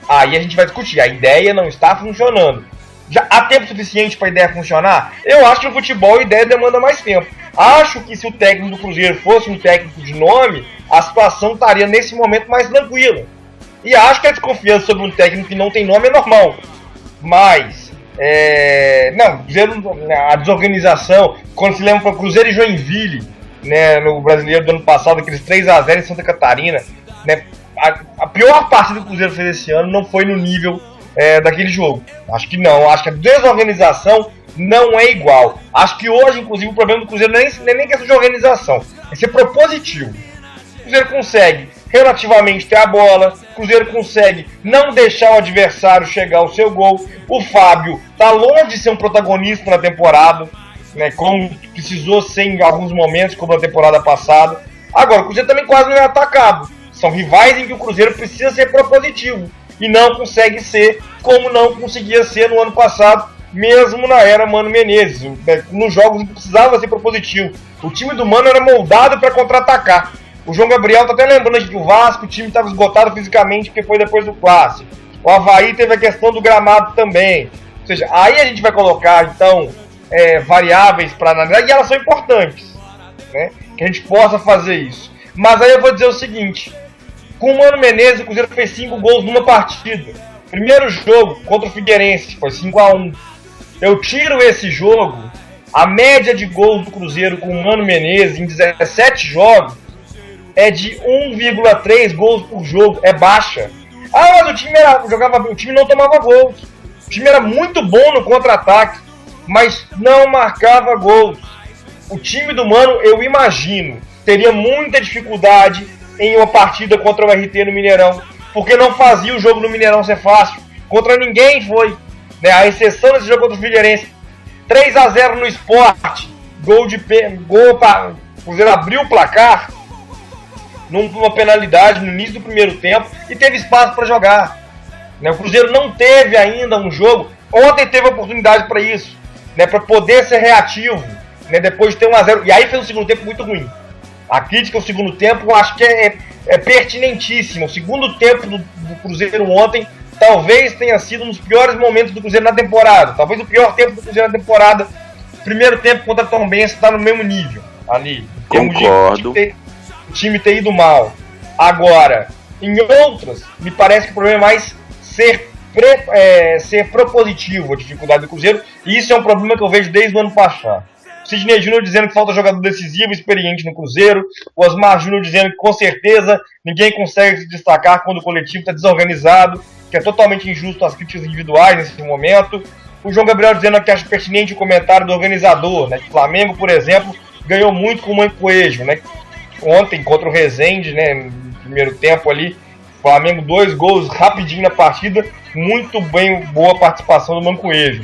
aí a gente vai discutir. A ideia não está funcionando. Já há tempo suficiente para a ideia funcionar? Eu acho que no futebol a ideia demanda mais tempo. Acho que se o técnico do Cruzeiro fosse um técnico de nome, a situação estaria nesse momento mais tranquila. E acho que a desconfiança sobre um técnico que não tem nome é normal. Mas, a desorganização, quando se lembra para o Cruzeiro e Joinville, né, no Brasileiro do ano passado, aqueles 3-0 em Santa Catarina, né, a pior partida que o Cruzeiro fez esse ano não foi no nível daquele jogo. Acho que não. Acho que a desorganização não é igual. Acho que hoje, inclusive, o problema do Cruzeiro não é nem questão de organização, é ser propositivo. O Cruzeiro consegue relativamente ter a bola, o Cruzeiro consegue não deixar o adversário chegar ao seu gol. O Fábio está longe de ser um protagonista na temporada, né, como precisou ser em alguns momentos, como na temporada passada. Agora, o Cruzeiro também quase não é atacado. São rivais em que o Cruzeiro precisa ser propositivo e não consegue ser como não conseguia ser no ano passado, mesmo na era Mano Menezes. Nos jogos que precisava ser propositivo. O time do Mano era moldado para contra-atacar. O João Gabriel está até lembrando aqui que o Vasco, o time estava esgotado fisicamente porque foi depois do Clássico. O Avaí teve a questão do gramado também. Ou seja, aí a gente vai colocar, então, variáveis para analisar, e elas são importantes, né? Que a gente possa fazer isso. Mas aí eu vou dizer o seguinte: com o Mano Menezes, o Cruzeiro fez 5 gols numa partida. Primeiro jogo contra o Figueirense, foi 5-1. Eu tiro esse jogo, a média de gols do Cruzeiro com o Mano Menezes em 17 jogos é de 1,3 gols por jogo, é baixa. Mas o time não tomava gols. O time era muito bom no contra-ataque, mas não marcava gols. O time do Mano, eu imagino, teria muita dificuldade em uma partida contra o RT no Mineirão, porque não fazia o jogo no Mineirão ser fácil. Contra ninguém foi, né? A exceção desse jogo contra o Figueirense. 3-0 no Sport, o Cruzeiro abriu o placar numa penalidade no início do primeiro tempo e teve espaço para jogar, né? O Cruzeiro não teve ainda um jogo, ontem teve oportunidade para isso, né? Para poder ser reativo, né? Depois de ter 1-0, e aí fez um segundo tempo muito ruim. A crítica ao segundo tempo eu acho que é pertinentíssima. O segundo tempo do Cruzeiro ontem talvez tenha sido um dos piores momentos do Cruzeiro na temporada, talvez o pior tempo do Cruzeiro na temporada. Primeiro tempo contra a Tombense está no mesmo nível ali, concordo. O time ter ido mal. Agora, em outras, me parece que o problema é mais ser propositivo, a dificuldade do Cruzeiro, e isso é um problema que eu vejo desde o ano passado. O Sidney Júnior dizendo que falta jogador decisivo, experiente no Cruzeiro, o Osmar Júnior dizendo que com certeza ninguém consegue se destacar quando o coletivo está desorganizado, que é totalmente injusto as críticas individuais nesse momento. O João Gabriel dizendo que acha pertinente o comentário do organizador, né, que o Flamengo, por exemplo, ganhou muito com o Mancoejo, né? Ontem contra o Resende, né, no primeiro tempo ali, Flamengo 2 gols rapidinho na partida, muito bem, boa participação do Mancoejo.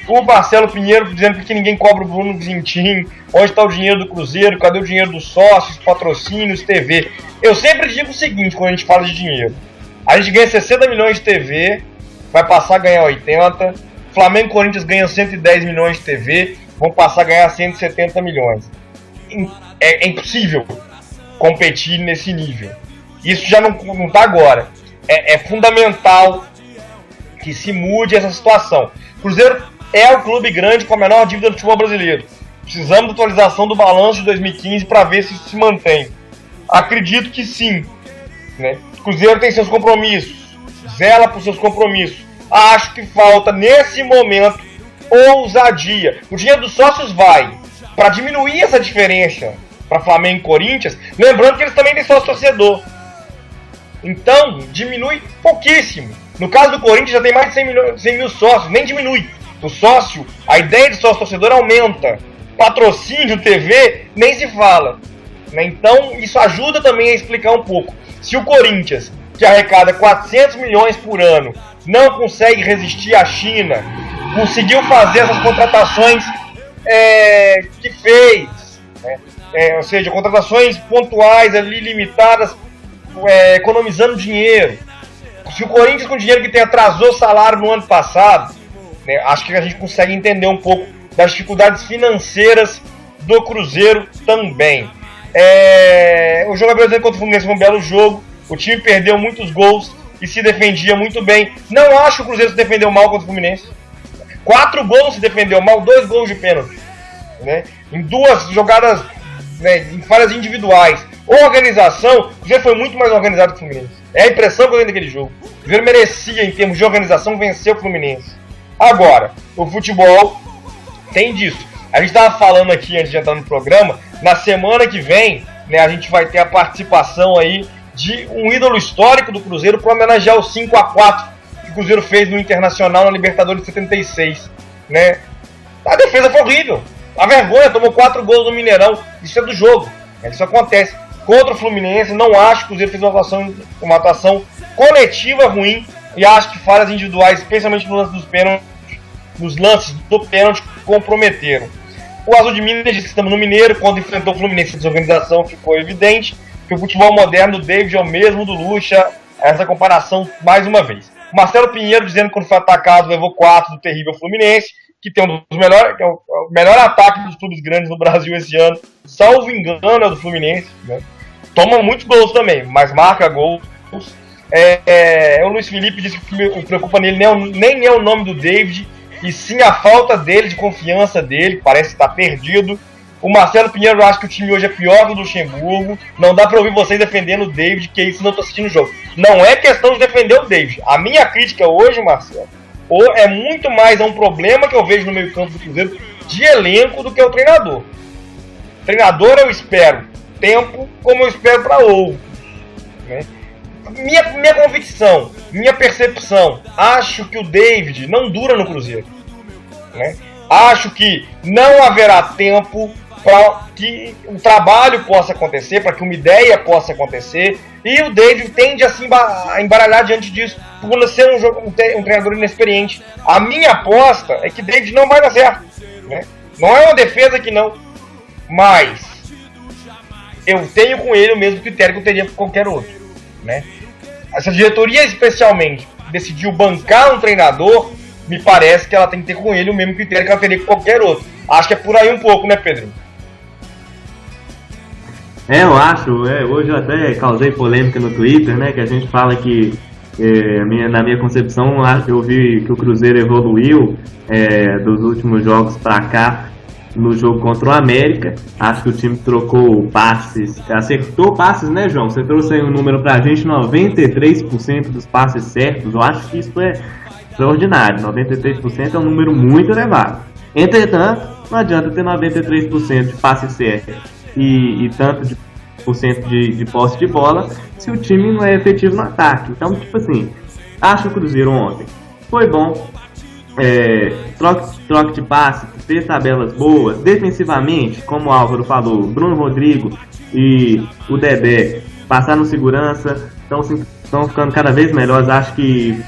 O Marcelo Pinheiro dizendo que ninguém cobra o Bruno Zintin, onde está o dinheiro do Cruzeiro, cadê o dinheiro dos sócios, patrocínios, TV. Eu sempre digo o seguinte quando a gente fala de dinheiro: a gente ganha 60 milhões de TV, vai passar a ganhar 80, Flamengo e Corinthians ganham 110 milhões de TV, vão passar a ganhar 170 milhões. É impossível competir nesse nível. Isso já não está agora. É fundamental que se mude essa situação. O Cruzeiro é o clube grande com a menor dívida do futebol brasileiro. Precisamos da atualização do balanço de 2015 para ver se isso se mantém. Acredito que sim, né? O Cruzeiro tem seus compromissos, zela por seus compromissos. Acho que falta, nesse momento, ousadia. O dinheiro dos sócios vai para diminuir essa diferença para Flamengo e Corinthians, lembrando que eles também têm sócio torcedor. Então, diminui pouquíssimo. No caso do Corinthians, já tem mais de 100 mil sócios, nem diminui. O sócio, a ideia de sócio torcedor aumenta. Patrocínio, TV, nem se fala, né? Então, isso ajuda também a explicar um pouco. Se o Corinthians, que arrecada 400 milhões por ano, não consegue resistir à China, conseguiu fazer essas contratações que fez, né? Ou seja, contratações pontuais ali, limitadas, economizando dinheiro. Se o Corinthians, com o dinheiro que tem, atrasou o salário no ano passado, né, acho que a gente consegue entender um pouco das dificuldades financeiras do Cruzeiro também. O jogo abriu contra o Fluminense foi um belo jogo. O time perdeu muitos gols e se defendia muito bem. Não acho que o Cruzeiro se defendeu mal contra o Fluminense. 4 gols se defendeu mal, 2 gols de pênalti, né? Em 2 jogadas, né, em falhas individuais. Organização, o Cruzeiro foi muito mais organizado que o Fluminense. É a impressão que eu tenho daquele jogo. O Cruzeiro merecia, em termos de organização, vencer o Fluminense. Agora, o futebol tem disso. A gente estava falando aqui, antes de entrar no programa, na semana que vem, né, a gente vai ter a participação aí de um ídolo histórico do Cruzeiro para homenagear o 5-4 que o Cruzeiro fez no Internacional na Libertadores de 76. Né? A defesa foi horrível. A vergonha, tomou 4 gols no Mineirão. Isso é do jogo. Isso acontece. Contra o Fluminense, não acho que o Cruzeiro fez uma atuação coletiva ruim e acho que falhas individuais, especialmente no lance dos pênaltis, nos lances do pênalti, comprometeram. O Azul de Minas disse que estamos no Mineiro, quando enfrentou o Fluminense de desorganização, ficou evidente que o futebol moderno do David é o mesmo do Lucha, essa comparação mais uma vez. Marcelo Pinheiro dizendo que quando foi atacado levou 4 do terrível Fluminense, que tem um dos melhores, que é o melhor ataque dos clubes grandes no Brasil esse ano, salvo engano é o do Fluminense, né? Toma muitos gols também, mas marca gols. O Luiz Felipe disse que o que preocupa nele nem é o nome do David, e sim a falta dele, de confiança dele, parece estar perdido. O Marcelo Pinheiro acha que o time hoje é pior que o do Luxemburgo. Não dá pra ouvir vocês defendendo o David, que isso não tô assistindo o jogo. Não é questão de defender o David. A minha crítica hoje, Marcelo, é muito mais a um problema que eu vejo no meio campo do Cruzeiro de elenco do que o treinador. O treinador, eu espero tempo como eu espero para outros, né? Minha convicção, minha percepção, acho que o David não dura no Cruzeiro, né? Acho que não haverá tempo para que um trabalho possa acontecer, para que uma ideia possa acontecer, e o David tende a se embaralhar diante disso, por ser um treinador inexperiente. A minha aposta é que David não vai dar certo, né? Não é uma defesa que não, mas eu tenho com ele o mesmo critério que eu teria com qualquer outro, né? Essa diretoria especialmente decidiu bancar um treinador, me parece que ela tem que ter com ele o mesmo critério que ela teria com qualquer outro. Acho que é por aí um pouco, né, Pedrinho? Eu acho, hoje eu até causei polêmica no Twitter, né, que a gente fala que, na minha concepção, eu vi que o Cruzeiro evoluiu dos últimos jogos para cá, no jogo contra o América. Acho que o time trocou passes, acertou passes, né, João? Você trouxe aí um número pra gente, 93% dos passes certos. Eu acho que isso é extraordinário, 93% é um número muito elevado. Entretanto, não adianta ter 93% de passes certos e tanto de % de posse de bola se o time não é efetivo no ataque. Então, tipo assim, acho que o Cruzeiro ontem foi bom, troca de passe, fez tabelas boas, defensivamente, como o Álvaro falou, Bruno Rodrigo e o Dedé passaram segurança, estão ficando cada vez melhores. Acho que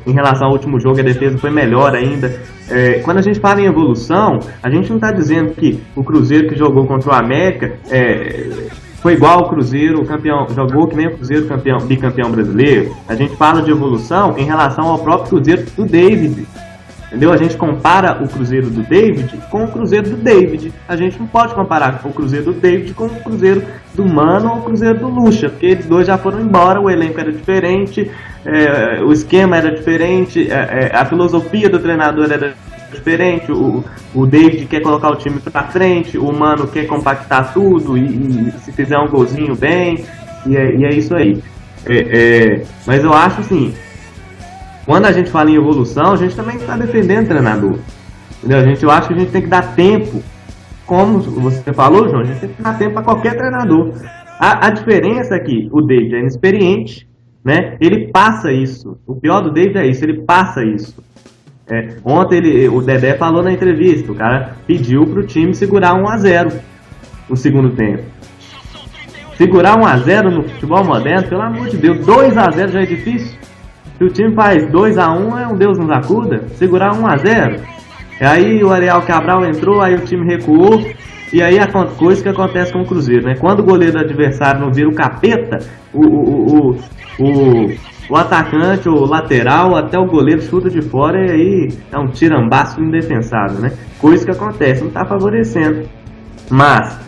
em relação ao último jogo a defesa foi melhor ainda. Quando a gente fala em evolução, a gente não está dizendo que o Cruzeiro que jogou contra o América foi igual ao Cruzeiro, jogou que nem o Cruzeiro bicampeão brasileiro. A gente fala de evolução em relação ao próprio Cruzeiro do David. Entendeu? A gente compara o Cruzeiro do David com o Cruzeiro do David. A gente não pode comparar o Cruzeiro do David com o Cruzeiro do Mano ou o Cruzeiro do Lucha, porque eles dois já foram embora, o elenco era diferente, o esquema era diferente, a filosofia do treinador era diferente, o David quer colocar o time pra frente, o Mano quer compactar tudo e se fizer um golzinho bem, e é isso aí. Mas eu acho assim, quando a gente fala em evolução, a gente também está defendendo o treinador. Entendeu? Eu acho que a gente tem que dar tempo, como você falou, João, a gente tem que dar tempo para qualquer treinador. A diferença é que o David é inexperiente, né? Ele passa isso. O pior do David é isso, ele passa isso. Ontem o Dedé falou na entrevista, o cara pediu para o time segurar 1-0 no segundo tempo. Segurar 1-0 no futebol moderno, pelo amor de Deus, 2-0 já é difícil. Se o time faz 2-1, é um Deus nos acuda. Segurar 1-0. E aí o Ariel Cabral entrou, aí o time recuou. E aí a coisa que acontece com o Cruzeiro, né? Quando o goleiro do adversário não vira o capeta, o atacante, o lateral, até o goleiro chuta de fora e aí é um tirambaço indefensável, né? Coisa que acontece, não está favorecendo. Mas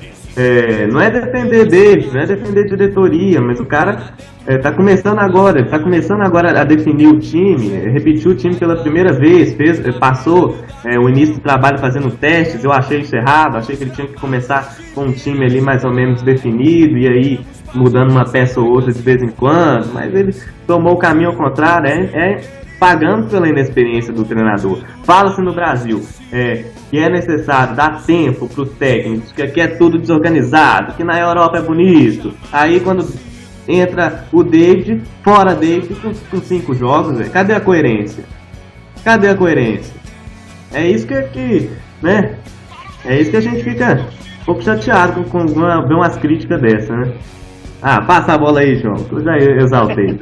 não é defender dele, não é defender diretoria, mas o cara tá começando agora, ele tá começando agora a definir o time, repetiu o time pela primeira vez, passou o início do trabalho fazendo testes. Eu achei isso errado, achei que ele tinha que começar com um time ali mais ou menos definido e aí mudando uma peça ou outra de vez em quando, mas ele tomou o caminho ao contrário, pagando pela inexperiência do treinador. Fala-se no Brasil que é necessário dar tempo para os técnicos, que aqui é tudo desorganizado, que na Europa é bonito. Aí quando entra o David, fora David, com 5 jogos, cadê a coerência? Cadê a coerência? É isso né? É isso que a gente fica um pouco chateado com ver umas críticas dessas, né? Passa a bola aí, João, que eu já exaltei.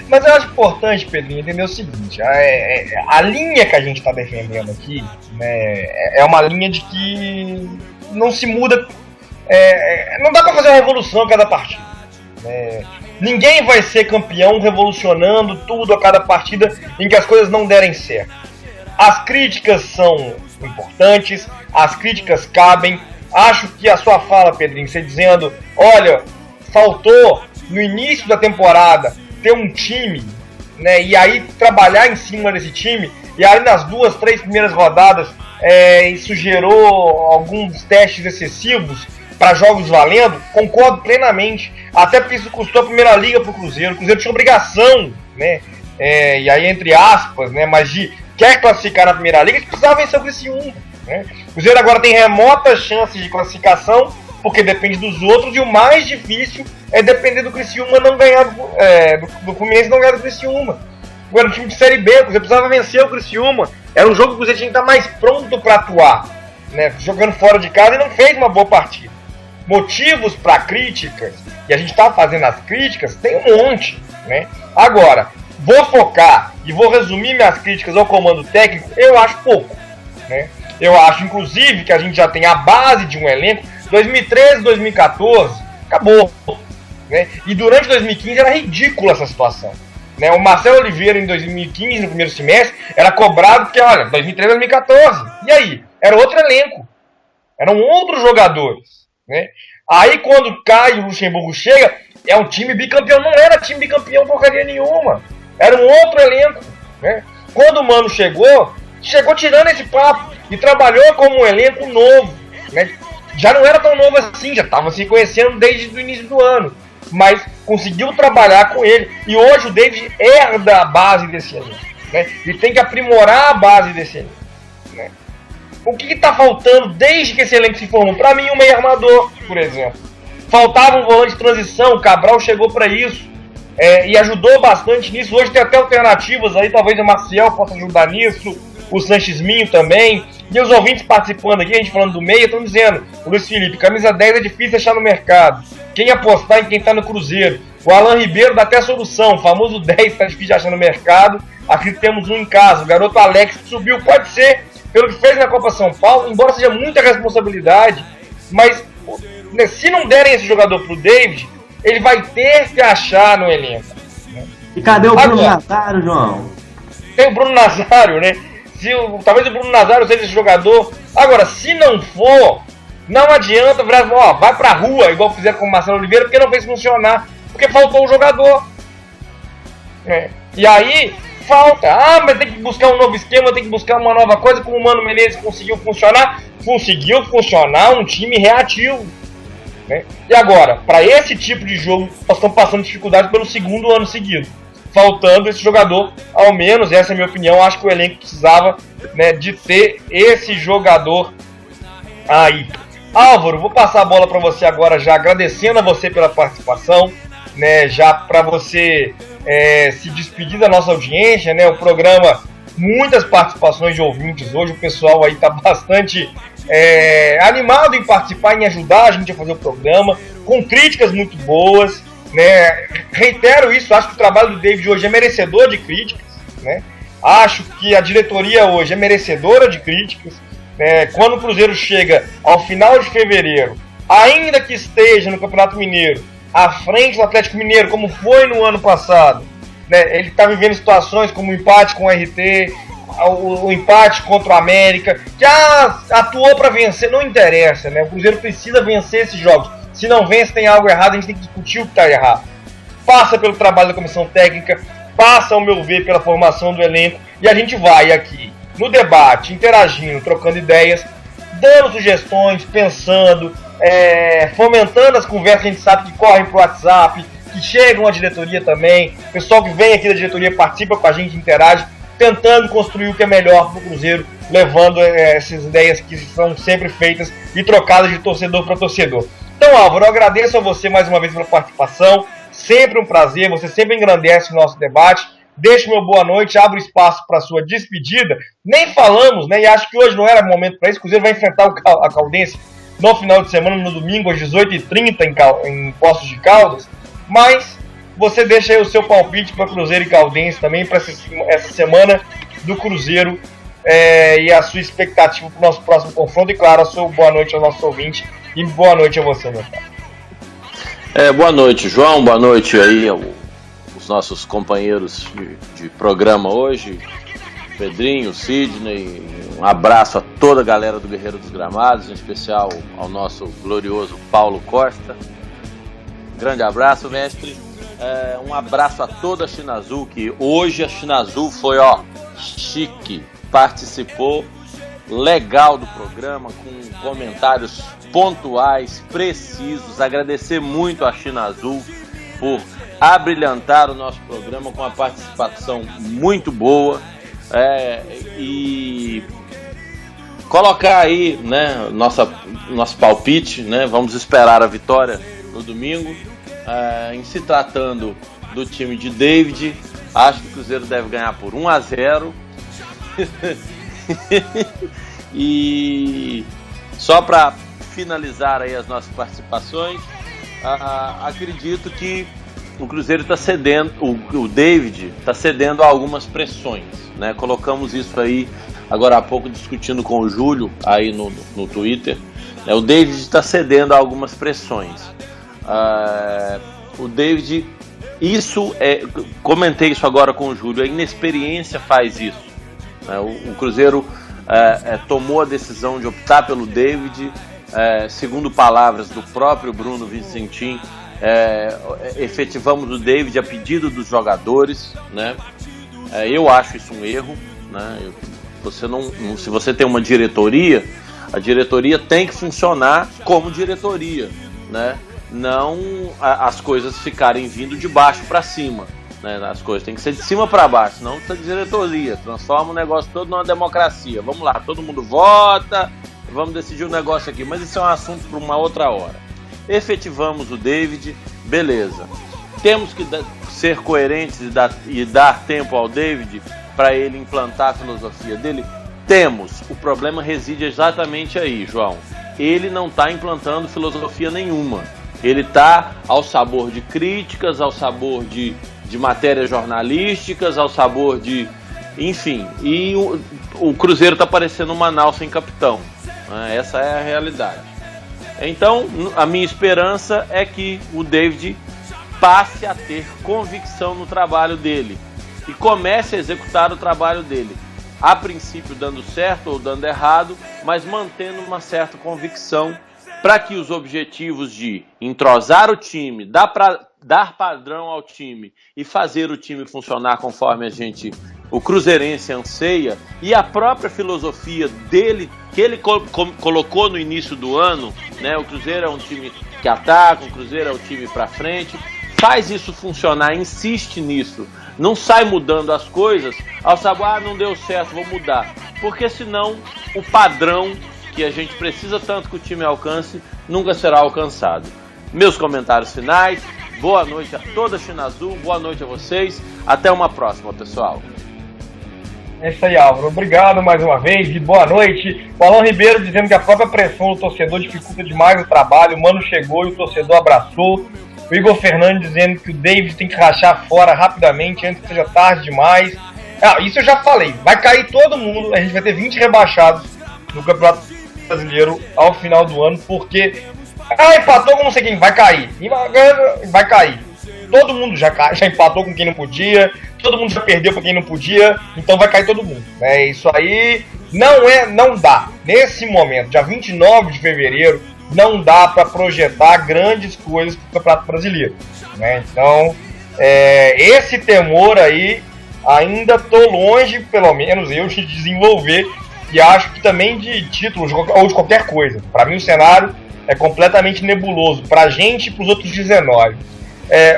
Mas eu acho importante, Pedrinho, entender o seguinte, a linha que a gente está defendendo aqui, né, é uma linha de que não se muda, não dá para fazer uma revolução a cada partida. Ninguém vai ser campeão revolucionando tudo a cada partida em que as coisas não derem certo. As críticas são importantes, as críticas cabem. Acho que a sua fala, Pedrinho, você dizendo, olha, faltou no início da temporada ter um time, né, e aí trabalhar em cima desse time, e aí nas 2, 3 primeiras rodadas isso gerou alguns testes excessivos para jogos valendo. Concordo plenamente, até porque isso custou a primeira liga pro Cruzeiro. O Cruzeiro tinha obrigação, né, e aí entre aspas, né, mas quer classificar na primeira liga, a gente precisava vencer o Criciúma, né? O Cruzeiro agora tem remotas chances de classificação porque depende dos outros, e o mais difícil é depender do Criciúma não ganhar, do Fluminense não ganhar do Criciúma. Agora, um time de Série B, você precisava vencer o Criciúma, era um jogo que você tinha que estar mais pronto para atuar, né? Jogando fora de casa, e não fez uma boa partida. Motivos para críticas, e a gente está fazendo as críticas, tem um monte, né? Agora, vou focar e vou resumir minhas críticas ao comando técnico, eu acho pouco, né? Eu acho, inclusive, que a gente já tem a base de um elenco. 2013, 2014, acabou, né? E durante 2015 era ridícula essa situação, né? O Marcelo Oliveira, em 2015, no primeiro semestre, era cobrado porque, olha, 2013, 2014, e aí? Era outro elenco, eram outros jogadores, né? Aí, quando Caio Luxemburgo chega, é um time bicampeão. Não era time bicampeão porcaria nenhuma, era um outro elenco, né? Quando o Mano chegou tirando esse papo e trabalhou como um elenco novo, né? Já não era tão novo assim, já estava se conhecendo desde o início do ano, mas conseguiu trabalhar com ele, e hoje o David herda a base desse elenco, né? Ele tem que aprimorar a base desse elenco, né? O que está faltando desde que esse elenco se formou? Para mim, um meio armador, por exemplo. Faltava um volante de transição, o Cabral chegou para isso, e ajudou bastante nisso. Hoje tem até alternativas aí, talvez o Maciel possa ajudar nisso, o Sanches Minho também. E os ouvintes participando aqui, a gente falando do meio, estão dizendo: o Luiz Felipe, camisa 10 é difícil achar no mercado. Quem apostar em quem está no Cruzeiro? O Alan Ribeiro dá até solução, o famoso 10 está difícil de achar no mercado. Aqui temos um em casa, o garoto Alex que subiu, pode ser, pelo que fez na Copa São Paulo, embora seja muita responsabilidade, mas se não derem esse jogador pro David, ele vai ter que achar no elenco. E cadê o Bruno Nazário, João? Tem o Bruno Nazário, né? Talvez o Bruno Nazário seja esse jogador. Agora, se não for, não adianta virar, vai pra rua, igual fizeram com o Marcelo Oliveira, porque não fez funcionar, porque faltou o jogador. E aí, falta. Mas tem que buscar um novo esquema, tem que buscar uma nova coisa, como o Mano Menezes conseguiu funcionar. Conseguiu funcionar um time reativo, né? E agora, para esse tipo de jogo, nós estamos passando dificuldade pelo segundo ano seguido. Faltando esse jogador, ao menos, essa é a minha opinião. Acho que o elenco precisava, né, de ter esse jogador aí. Álvaro, vou passar a bola para você agora, já agradecendo a você pela participação, né, já para você se despedir da nossa audiência, né? O programa, muitas participações de ouvintes hoje, o pessoal aí está bastante animado em participar, em ajudar a gente a fazer o programa, com críticas muito boas, né? Reitero isso, acho que o trabalho do David hoje é merecedor de críticas, né? Acho que a diretoria hoje é merecedora de críticas, né? Quando o Cruzeiro chega ao final de fevereiro, ainda que esteja no Campeonato Mineiro à frente do Atlético Mineiro, como foi no ano passado, né? Ele está vivendo situações como o empate com o RT, o empate contra o América, que atuou para vencer, não interessa, né? O Cruzeiro precisa vencer esses jogos. Se não vence, tem algo errado, a gente tem que discutir o que está errado. Passa pelo trabalho da comissão técnica, passa, ao meu ver, pela formação do elenco, e a gente vai aqui no debate, interagindo, trocando ideias, dando sugestões, pensando, fomentando as conversas que a gente sabe que correm pro WhatsApp, que chegam à diretoria também. O pessoal que vem aqui da diretoria participa com a gente, interage, tentando construir o que é melhor para o Cruzeiro, levando essas ideias que são sempre feitas e trocadas de torcedor para torcedor. Então, Álvaro, eu agradeço a você mais uma vez pela participação, sempre um prazer, você sempre engrandece o nosso debate. Deixo meu boa noite, abro espaço para a sua despedida. Nem falamos, né, e acho que hoje não era momento para isso. O Cruzeiro vai enfrentar a Caldense no final de semana, no domingo, às 18h30, em Poços de Caldas. Mas você deixa aí o seu palpite para Cruzeiro e Caldense também, para essa semana do Cruzeiro, e a sua expectativa para o nosso próximo confronto. E claro, a sua boa noite ao nosso ouvinte e boa noite a você, meu pai. Boa noite, João, boa noite aí aos nossos companheiros de programa hoje, Pedrinho, Sidney, um abraço a toda a galera do Guerreiro dos Gramados, em especial ao nosso glorioso Paulo Costa. Grande abraço, mestre. Um abraço a toda a China Azul, que hoje a China Azul foi, chique, participou legal do programa, com comentários pontuais, precisos. Agradecer muito a China Azul por abrilhantar o nosso programa com uma participação muito boa, e colocar aí, né, nosso palpite, né? Vamos esperar a vitória no domingo. Em se tratando do time de David, acho que o Cruzeiro deve ganhar por 1-0. E só para finalizar aí as nossas participações, acredito que o Cruzeiro está cedendo, o David está cedendo a algumas pressões, né? Colocamos isso aí agora há pouco discutindo com o Júlio aí no Twitter, né? O David está cedendo a algumas pressões. O David, comentei isso agora com o Júlio, a inexperiência faz isso, né? O Cruzeiro tomou a decisão de optar pelo David, segundo palavras do próprio Bruno Vicentim, efetivamos o David a pedido dos jogadores, né? Eu acho isso um erro, né? Se você tem uma diretoria, a diretoria tem que funcionar como diretoria, né? Não as coisas ficarem vindo de baixo para cima, né? As coisas tem que ser de cima para baixo, não essa diretoria transforma o negócio todo numa democracia. Vamos lá, todo mundo vota, vamos decidir o negócio aqui, mas isso é um assunto para uma outra hora. Efetivamos o David, beleza. Temos que ser coerentes e dar tempo ao David para ele implantar a filosofia dele? Temos. O problema reside exatamente aí, João. Ele não está implantando filosofia nenhuma. Ele está ao sabor de críticas, ao sabor de matérias jornalísticas, ao sabor de... Enfim, e o Cruzeiro está parecendo uma nau sem capitão. Essa é a realidade. Então, a minha esperança é que o David passe a ter convicção no trabalho dele e comece a executar o trabalho dele. A princípio dando certo ou dando errado, mas mantendo uma certa convicção para que os objetivos de entrosar o time, dar padrão ao time e fazer o time funcionar conforme o cruzeirense anseia, e a própria filosofia dele, que ele colocou no início do ano, né? O Cruzeiro é um time que ataca, o Cruzeiro é um time para frente, faz isso funcionar, insiste nisso, não sai mudando as coisas ao saber, não deu certo, vou mudar, porque senão o padrão que a gente precisa tanto que o time alcance nunca será alcançado. Meus comentários finais, boa noite a toda a China Azul, boa noite a vocês, até uma próxima, pessoal. É isso aí, Álvaro. Obrigado mais uma vez e boa noite. O Alan Ribeiro dizendo que a própria pressão do torcedor dificulta demais o trabalho. O Mano chegou e o torcedor abraçou. O Igor Fernandes dizendo que o David tem que rachar fora rapidamente antes que seja tarde demais. Isso eu já falei. Vai cair todo mundo. A gente vai ter 20 rebaixados no Campeonato Brasileiro ao final do ano, porque empatou com não sei quem. Vai cair. Vai cair. Todo mundo já empatou com quem não podia, todo mundo já perdeu com quem não podia, então vai cair todo mundo. Isso aí não dá. Nesse momento, dia 29 de fevereiro, não dá para projetar grandes coisas para o Campeonato Brasileiro. Então, esse temor aí, ainda estou longe, pelo menos eu, de desenvolver, e acho que também de títulos ou de qualquer coisa. Para mim o cenário é completamente nebuloso, para a gente e para os outros 19.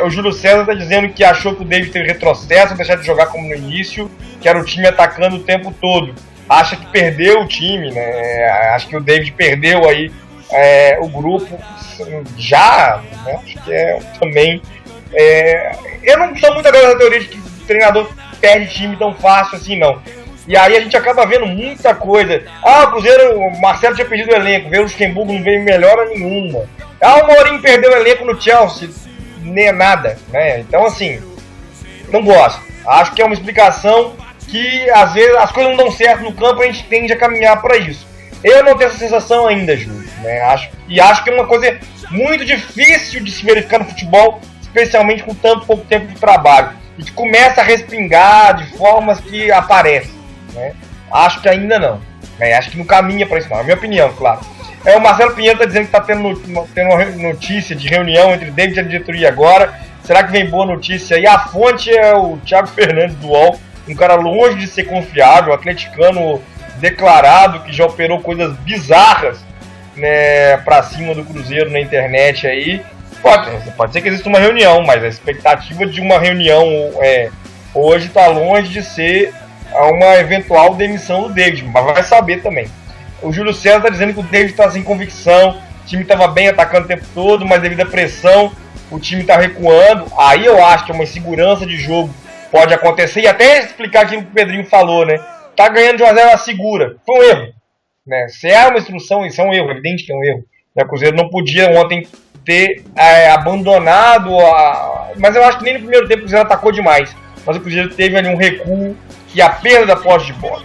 O Júlio César está dizendo que achou que o David teve retrocesso, deixar de jogar como no início, que era o time atacando o tempo todo. Acha que perdeu o time, né? Acho que o David perdeu aí o grupo já, né? Acho que também... eu não sou muito agora da teoria de que o treinador perde time tão fácil assim, não. E aí a gente acaba vendo muita coisa. O Cruzeiro, o Marcelo tinha perdido o elenco, veio o Luxemburgo, não veio melhora nenhuma. O Mourinho perdeu o elenco no Chelsea, nem nada, né? Então, assim, não gosto. Acho que é uma explicação que, às vezes, as coisas não dão certo no campo, a gente tende a caminhar para isso. Eu não tenho essa sensação ainda, Júlio, né? Acho que é uma coisa muito difícil de se verificar no futebol, especialmente com tanto pouco tempo de trabalho. A gente começa a respingar de formas que aparecem, né? Acho que ainda não, né? Acho que não caminha para isso não, é a minha opinião, claro. O Marcelo Pinheiro está dizendo que está tendo uma notícia de reunião entre David e a diretoria agora. Será que vem boa notícia? E a fonte é o Thiago Fernandes do UOL, um cara longe de ser confiável, atleticano declarado, que já operou coisas bizarras, né, para cima do Cruzeiro na internet aí. Pode ser que exista uma reunião, mas a expectativa de uma reunião hoje está longe de ser uma eventual demissão do David, mas vai saber também. O Júlio César está dizendo que o David está sem convicção, o time estava bem atacando o tempo todo, mas devido à pressão, o time está recuando. Aí eu acho que uma insegurança de jogo pode acontecer, e até explicar aquilo que o Pedrinho falou, né? Tá ganhando de 1 a 0, ela segura. Foi um erro, né? Se é uma instrução, isso é um erro, evidente que é um erro. O Cruzeiro não podia ontem ter abandonado mas eu acho que nem no primeiro tempo o Cruzeiro atacou demais. Mas o Cruzeiro teve ali um recuo e a perda da posse de bola.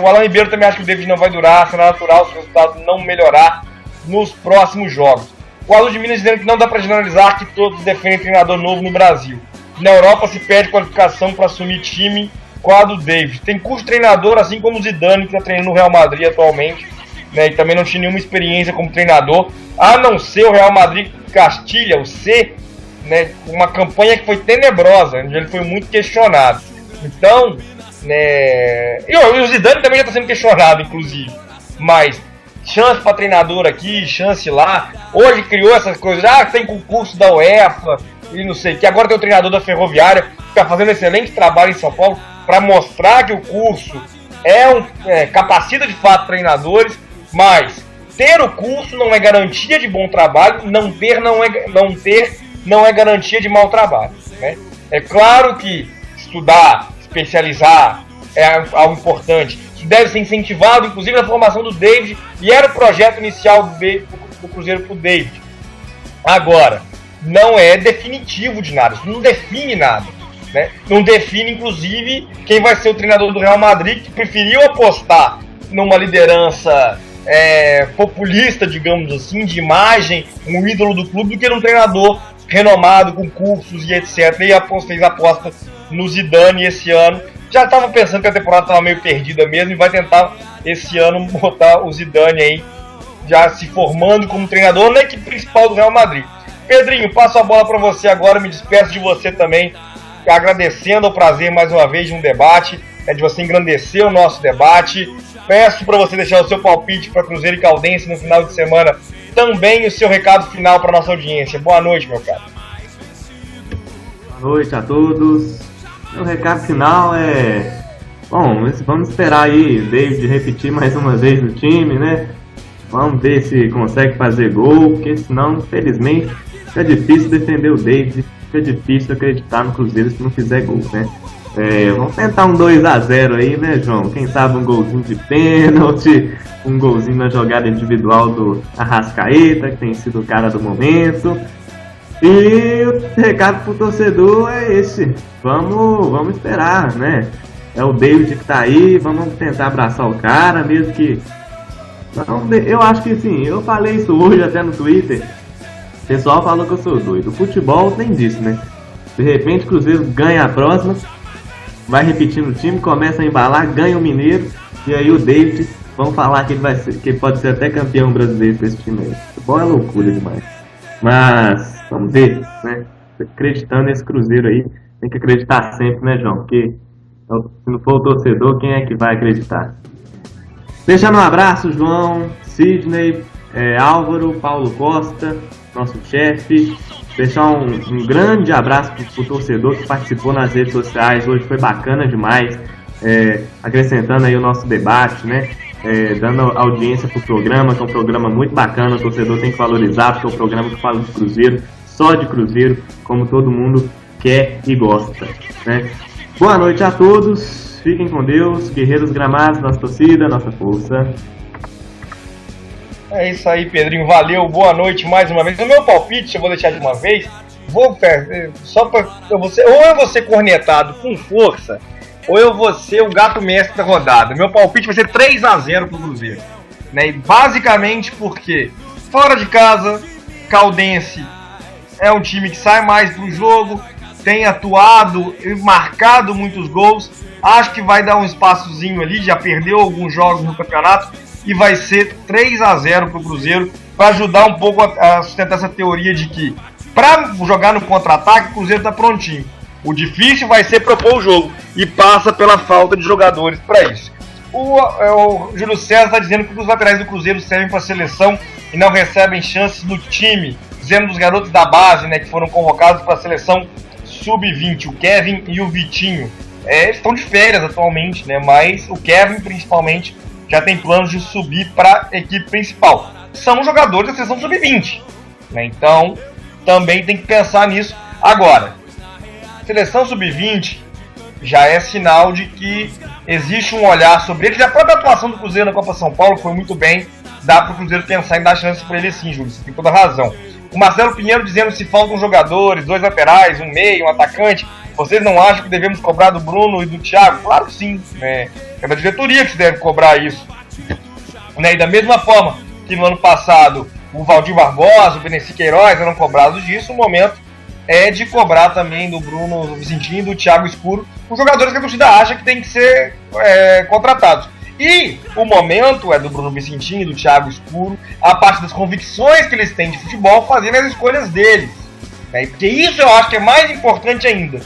O Alan Ribeiro também acha que o David não vai durar, será natural se o resultado não melhorar nos próximos jogos. O Alu de Minas dizendo que não dá para generalizar que todos defendem treinador novo no Brasil. Na Europa se pede qualificação para assumir time com a do David. Tem curso de treinador, assim como o Zidane, que está treinando no Real Madrid atualmente, né, e também não tinha nenhuma experiência como treinador, a não ser o Real Madrid Castilha, o C, né, uma campanha que foi tenebrosa, onde ele foi muito questionado. Então, né, e o Zidane também já está sendo questionado, inclusive, mas chance para treinador aqui, chance lá. Hoje criou essas coisas, tem concurso da UEFA e não sei, que agora tem o treinador da Ferroviária, que está fazendo excelente trabalho em São Paulo, para mostrar que o curso capacita de fato treinadores, mas ter o curso não é garantia de bom trabalho, não ter não é garantia de mau trabalho, né? É claro que estudar, especializar é algo importante, isso deve ser incentivado, inclusive na formação do David, e era o projeto inicial do Cruzeiro para o David. Agora, não é definitivo de nada, isso não define nada, né? Não define, inclusive, quem vai ser o treinador do Real Madrid, que preferiu apostar numa liderança populista, digamos assim, de imagem, um ídolo do clube, do que num treinador renomado, com cursos e etc. E fez aposta no Zidane esse ano. Já estava pensando que a temporada estava meio perdida mesmo e vai tentar esse ano botar o Zidane aí, já se formando como treinador na equipe principal do Real Madrid. Pedrinho, passo a bola para você agora, me despeço de você também, agradecendo ao prazer mais uma vez de um debate, de você engrandecer o nosso debate. Peço para você deixar o seu palpite para Cruzeiro e Caldense no final de semana, também o seu recado final para nossa audiência. Boa noite, meu caro. Boa noite a todos. Meu recado final bom, vamos esperar aí o David repetir mais uma vez no time, né? Vamos ver se consegue fazer gol, porque senão, infelizmente, fica difícil defender o David, fica difícil acreditar no Cruzeiro se não fizer gol, né? Vamos tentar um 2 a 0 aí, né, João? Quem sabe um golzinho de pênalti, um golzinho na jogada individual do Arrascaeta, que tem sido o cara do momento. E o recado pro torcedor é esse: vamos esperar, né? É o David que tá aí, vamos tentar abraçar o cara, mesmo que... Eu acho que sim, eu falei isso hoje até no Twitter. O pessoal falou que eu sou doido. O futebol tem disso, né? De repente o Cruzeiro ganha a próxima, vai repetindo o time, começa a embalar, ganha o Mineiro, e aí o David, vamos falar que ele pode ser até campeão brasileiro com esse time aí. Futebol é loucura demais. Mas vamos ver, né? Acreditando nesse Cruzeiro aí, tem que acreditar sempre, né, João? Porque se não for o torcedor, quem é que vai acreditar? Deixando um abraço, João, Sidney, Álvaro, Paulo Costa, nosso chefe. Deixar um grande abraço pro torcedor que participou nas redes sociais. Hoje foi bacana demais, acrescentando aí o nosso debate, né? Dando audiência pro programa, que é um programa muito bacana. O torcedor tem que valorizar, porque é um programa que fala de Cruzeiro, só de Cruzeiro, como todo mundo quer e gosta, né? Boa noite a todos, fiquem com Deus, guerreiros gramados, nossa torcida, nossa força. É isso aí, Pedrinho, valeu, boa noite mais uma vez. O meu palpite, eu vou deixar de uma vez, só para ou eu vou ser cornetado com força, ou eu vou ser o gato mestre da rodada. Meu palpite vai ser 3 a 0 pro Cruzeiro, né? E basicamente porque fora de casa, Caldense é um time que sai mais pro jogo, tem atuado e marcado muitos gols. Acho que vai dar um espaçozinho ali, já perdeu alguns jogos no campeonato, e vai ser 3 a 0 pro Cruzeiro, para ajudar um pouco a sustentar essa teoria de que para jogar no contra-ataque o Cruzeiro tá prontinho. O difícil vai ser propor o jogo, e passa pela falta de jogadores para isso. O Júlio César está dizendo que os laterais do Cruzeiro servem para a seleção e não recebem chances no time, dizendo dos garotos da base, né, que foram convocados para a seleção sub-20, o Kevin e o Vitinho. Eles estão de férias atualmente, né, mas o Kevin principalmente já tem planos de subir para a equipe principal. São jogadores da seleção sub-20, né? Então também tem que pensar nisso. Agora, seleção sub-20 já é sinal de que existe um olhar sobre ele. Já a própria atuação do Cruzeiro na Copa São Paulo foi muito bem. Dá para o Cruzeiro pensar em dar chance para ele sim, Júlio. Você tem toda a razão. O Marcelo Pinheiro dizendo se faltam jogadores, 2 laterais, um meio, um atacante. Vocês não acham que devemos cobrar do Bruno e do Thiago? Claro que sim. Né? É da diretoria que se deve cobrar isso. Né? E da mesma forma que no ano passado o Valdir Barbosa, o Beneci Queiroz eram cobrados disso, o momento é de cobrar também do Bruno Vicentinho e do Thiago Escuro, os jogadores que a torcida acha que tem que ser contratados. E o momento é do Bruno Vicentinho e do Thiago Escuro, a parte das convicções que eles têm de futebol, fazendo as escolhas deles. Né? Porque isso eu acho que é mais importante ainda.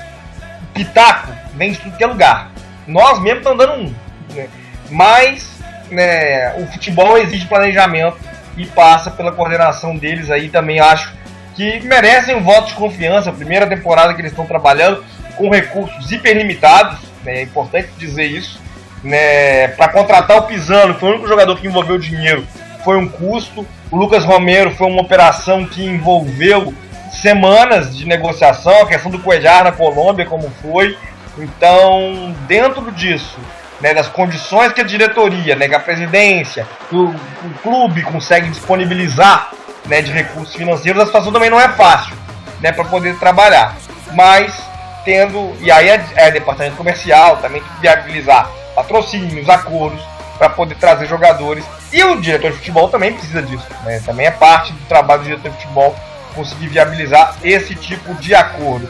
Pitaco vem de tudo que é lugar. Nós mesmos estamos dando um. Né? Mas né, o futebol exige planejamento e passa pela coordenação deles aí. Também acho que merecem um voto de confiança. A primeira temporada que eles estão trabalhando com recursos hiperlimitados, né, é importante dizer isso, né, para contratar o Pisano, que foi o único jogador que envolveu dinheiro, foi um custo. O Lucas Romero foi uma operação que envolveu semanas de negociação, a questão do Cuellar na Colômbia, como foi. Então, dentro disso, né, das condições que a diretoria, né, que a presidência, o clube consegue disponibilizar, né, de recursos financeiros, a situação também não é fácil, né, para poder trabalhar. Mas tendo, e aí é departamento comercial também que viabilizar patrocínios, acordos para poder trazer jogadores, e o diretor de futebol também precisa disso, né, também é parte do trabalho do diretor de futebol conseguir viabilizar esse tipo de acordo.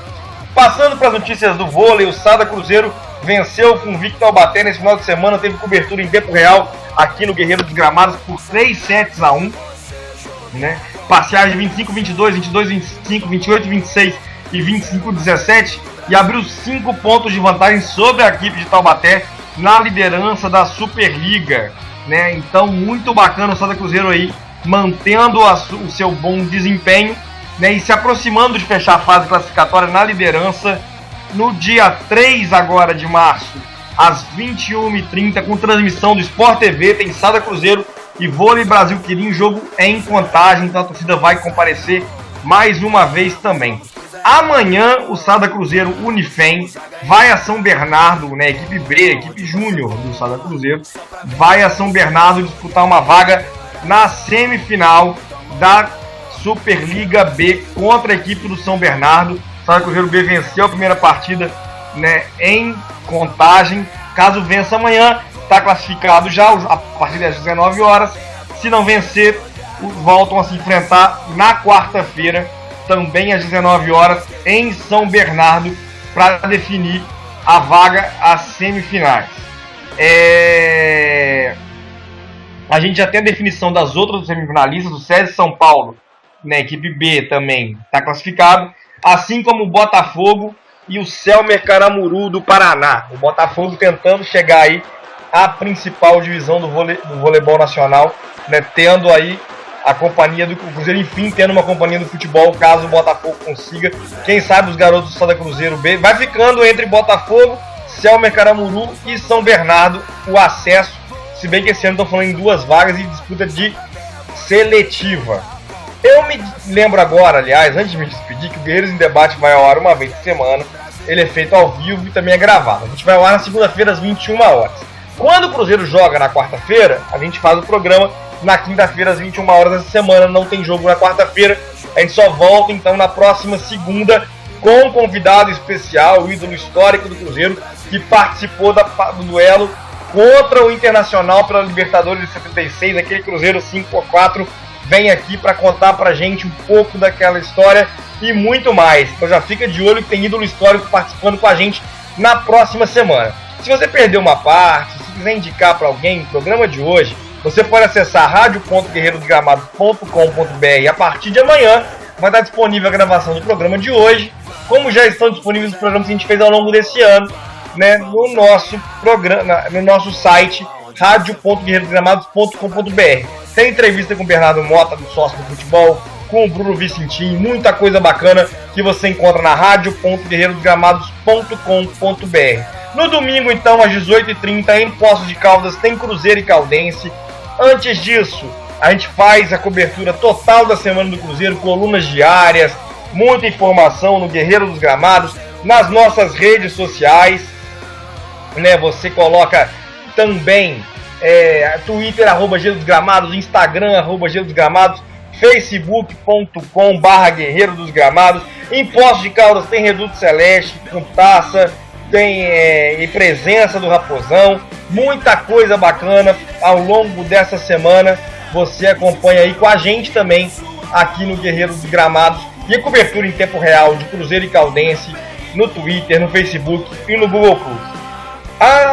Passando para as notícias do vôlei, o Sada Cruzeiro venceu o Convicto Taubaté nesse final de semana, teve cobertura em tempo real aqui no Guerreiro dos Gramados por 3-1, né? Parciais de 25-22, 22-25, 28-26 e 25-17, e abriu 5 pontos de vantagem sobre a equipe de Taubaté na liderança da Superliga, né? Então muito bacana o Sada Cruzeiro aí mantendo o seu bom desempenho, né, e se aproximando de fechar a fase classificatória na liderança no dia 3 agora de março, às 21h30, com transmissão do Sport TV, tem Sada Cruzeiro e Vôlei Brasil Quirim, jogo em Contagem, então a torcida vai comparecer mais uma vez também. Amanhã o Sada Cruzeiro Unifem vai a São Bernardo, né, equipe B, equipe júnior do Sada Cruzeiro, vai a São Bernardo disputar uma vaga na semifinal da Superliga B contra a equipe do São Bernardo. O Sada Cruzeiro B venceu a primeira partida, né, em Contagem. Caso vença amanhã, está classificado já a partir das 19 horas. Se não vencer, voltam a se enfrentar na quarta-feira, também às 19 horas, em São Bernardo, para definir a vaga às semifinais. A gente já tem a definição das outras semifinalistas. O SESI São Paulo, né, equipe B também está classificado, assim como o Botafogo e o Selmer Caramuru do Paraná. O Botafogo tentando chegar aí à principal divisão do voleibol nacional, né, tendo aí a companhia do Cruzeiro, enfim, tendo uma companhia do futebol, caso o Botafogo consiga. Quem sabe os garotos do Sada Cruzeiro B vai ficando entre Botafogo, Selmer Caramuru e São Bernardo o acesso, se bem que esse ano estão falando em 2 vagas e disputa de seletiva. Eu me lembro agora, aliás, antes de me despedir, que o Guerreiros em Debate vai ao ar uma vez por semana. Ele é feito ao vivo e também é gravado. A gente vai ao ar na segunda-feira às 21 horas. Quando o Cruzeiro joga na quarta-feira, a gente faz o programa na quinta-feira às 21 horas dessa semana. Não tem jogo na quarta-feira. A gente só volta então na próxima segunda com um convidado especial, o ídolo histórico do Cruzeiro, que participou do duelo contra o Internacional pela Libertadores de 76, aquele Cruzeiro 5x4. Vem aqui para contar pra gente um pouco daquela história e muito mais. Então já fica de olho que tem ídolo histórico participando com a gente na próxima semana. Se você perdeu uma parte, se quiser indicar para alguém o programa de hoje, você pode acessar radio.guerreirosgramados.com.br. A partir de amanhã vai estar disponível a gravação do programa de hoje, como já estão disponíveis os programas que a gente fez ao longo desse ano, né, no nosso programa, no nosso site radio.guerreirosgramados.com.br. Tem entrevista com o Bernardo Mota, do Sócio do Futebol, com o Bruno Vicentinho, muita coisa bacana que você encontra na radio.guerreirosgramados.com.br. No domingo, então, às 18h30, em Poços de Caldas, tem Cruzeiro e Caldense. Antes disso, a gente faz a cobertura total da semana do Cruzeiro, colunas diárias, muita informação no Guerreiro dos Gramados, nas nossas redes sociais, né? Você coloca também Twitter, @Gelo dos Gramados, Instagram, @Gelo dos Gramados, facebook.com/Guerreiro dos Gramados. Em Poços de Caldas tem Reduto Celeste com taça, tem presença do Raposão, muita coisa bacana ao longo dessa semana. Você acompanha aí com a gente também aqui no Guerreiro dos Gramados, e a cobertura em tempo real de Cruzeiro e Caldense no Twitter, no Facebook e no Google Plus.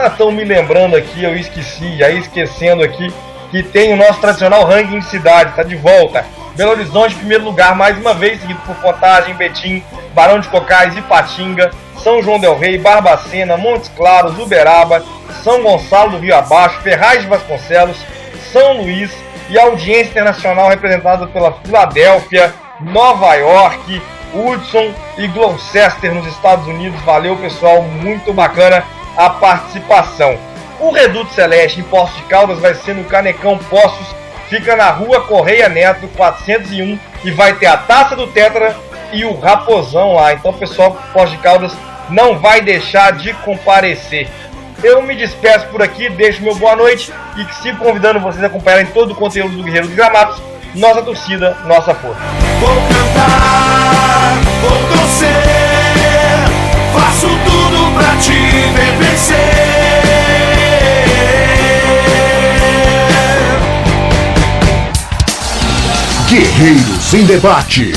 Estão me lembrando aqui, eu esqueci, já esquecendo aqui, que tem o nosso tradicional ranking de cidade, está de volta. Belo Horizonte em primeiro lugar, mais uma vez, seguido por Contagem, Betim, Barão de Cocais, Ipatinga, São João del Rei, Barbacena, Montes Claros, Uberaba, São Gonçalo do Rio Abaixo, Ferraz de Vasconcelos, São Luís, e a audiência internacional representada pela Filadélfia, Nova York, Hudson e Gloucester nos Estados Unidos. Valeu, pessoal, muito bacana a participação. O Reduto Celeste em Poços de Caldas vai ser no Canecão Poços, fica na Rua Correia Neto 401, e vai ter a Taça do Tetra e o Raposão lá. Então, pessoal, Poços de Caldas não vai deixar de comparecer. Eu me despeço por aqui, deixo meu boa noite e sigo convidando vocês a acompanharem todo o conteúdo do Guerreiro dos Gramados. Nossa torcida, nossa força. Vou cantar, vou torcer, faço tudo pra te ver vencer. Guerreiros em Debate.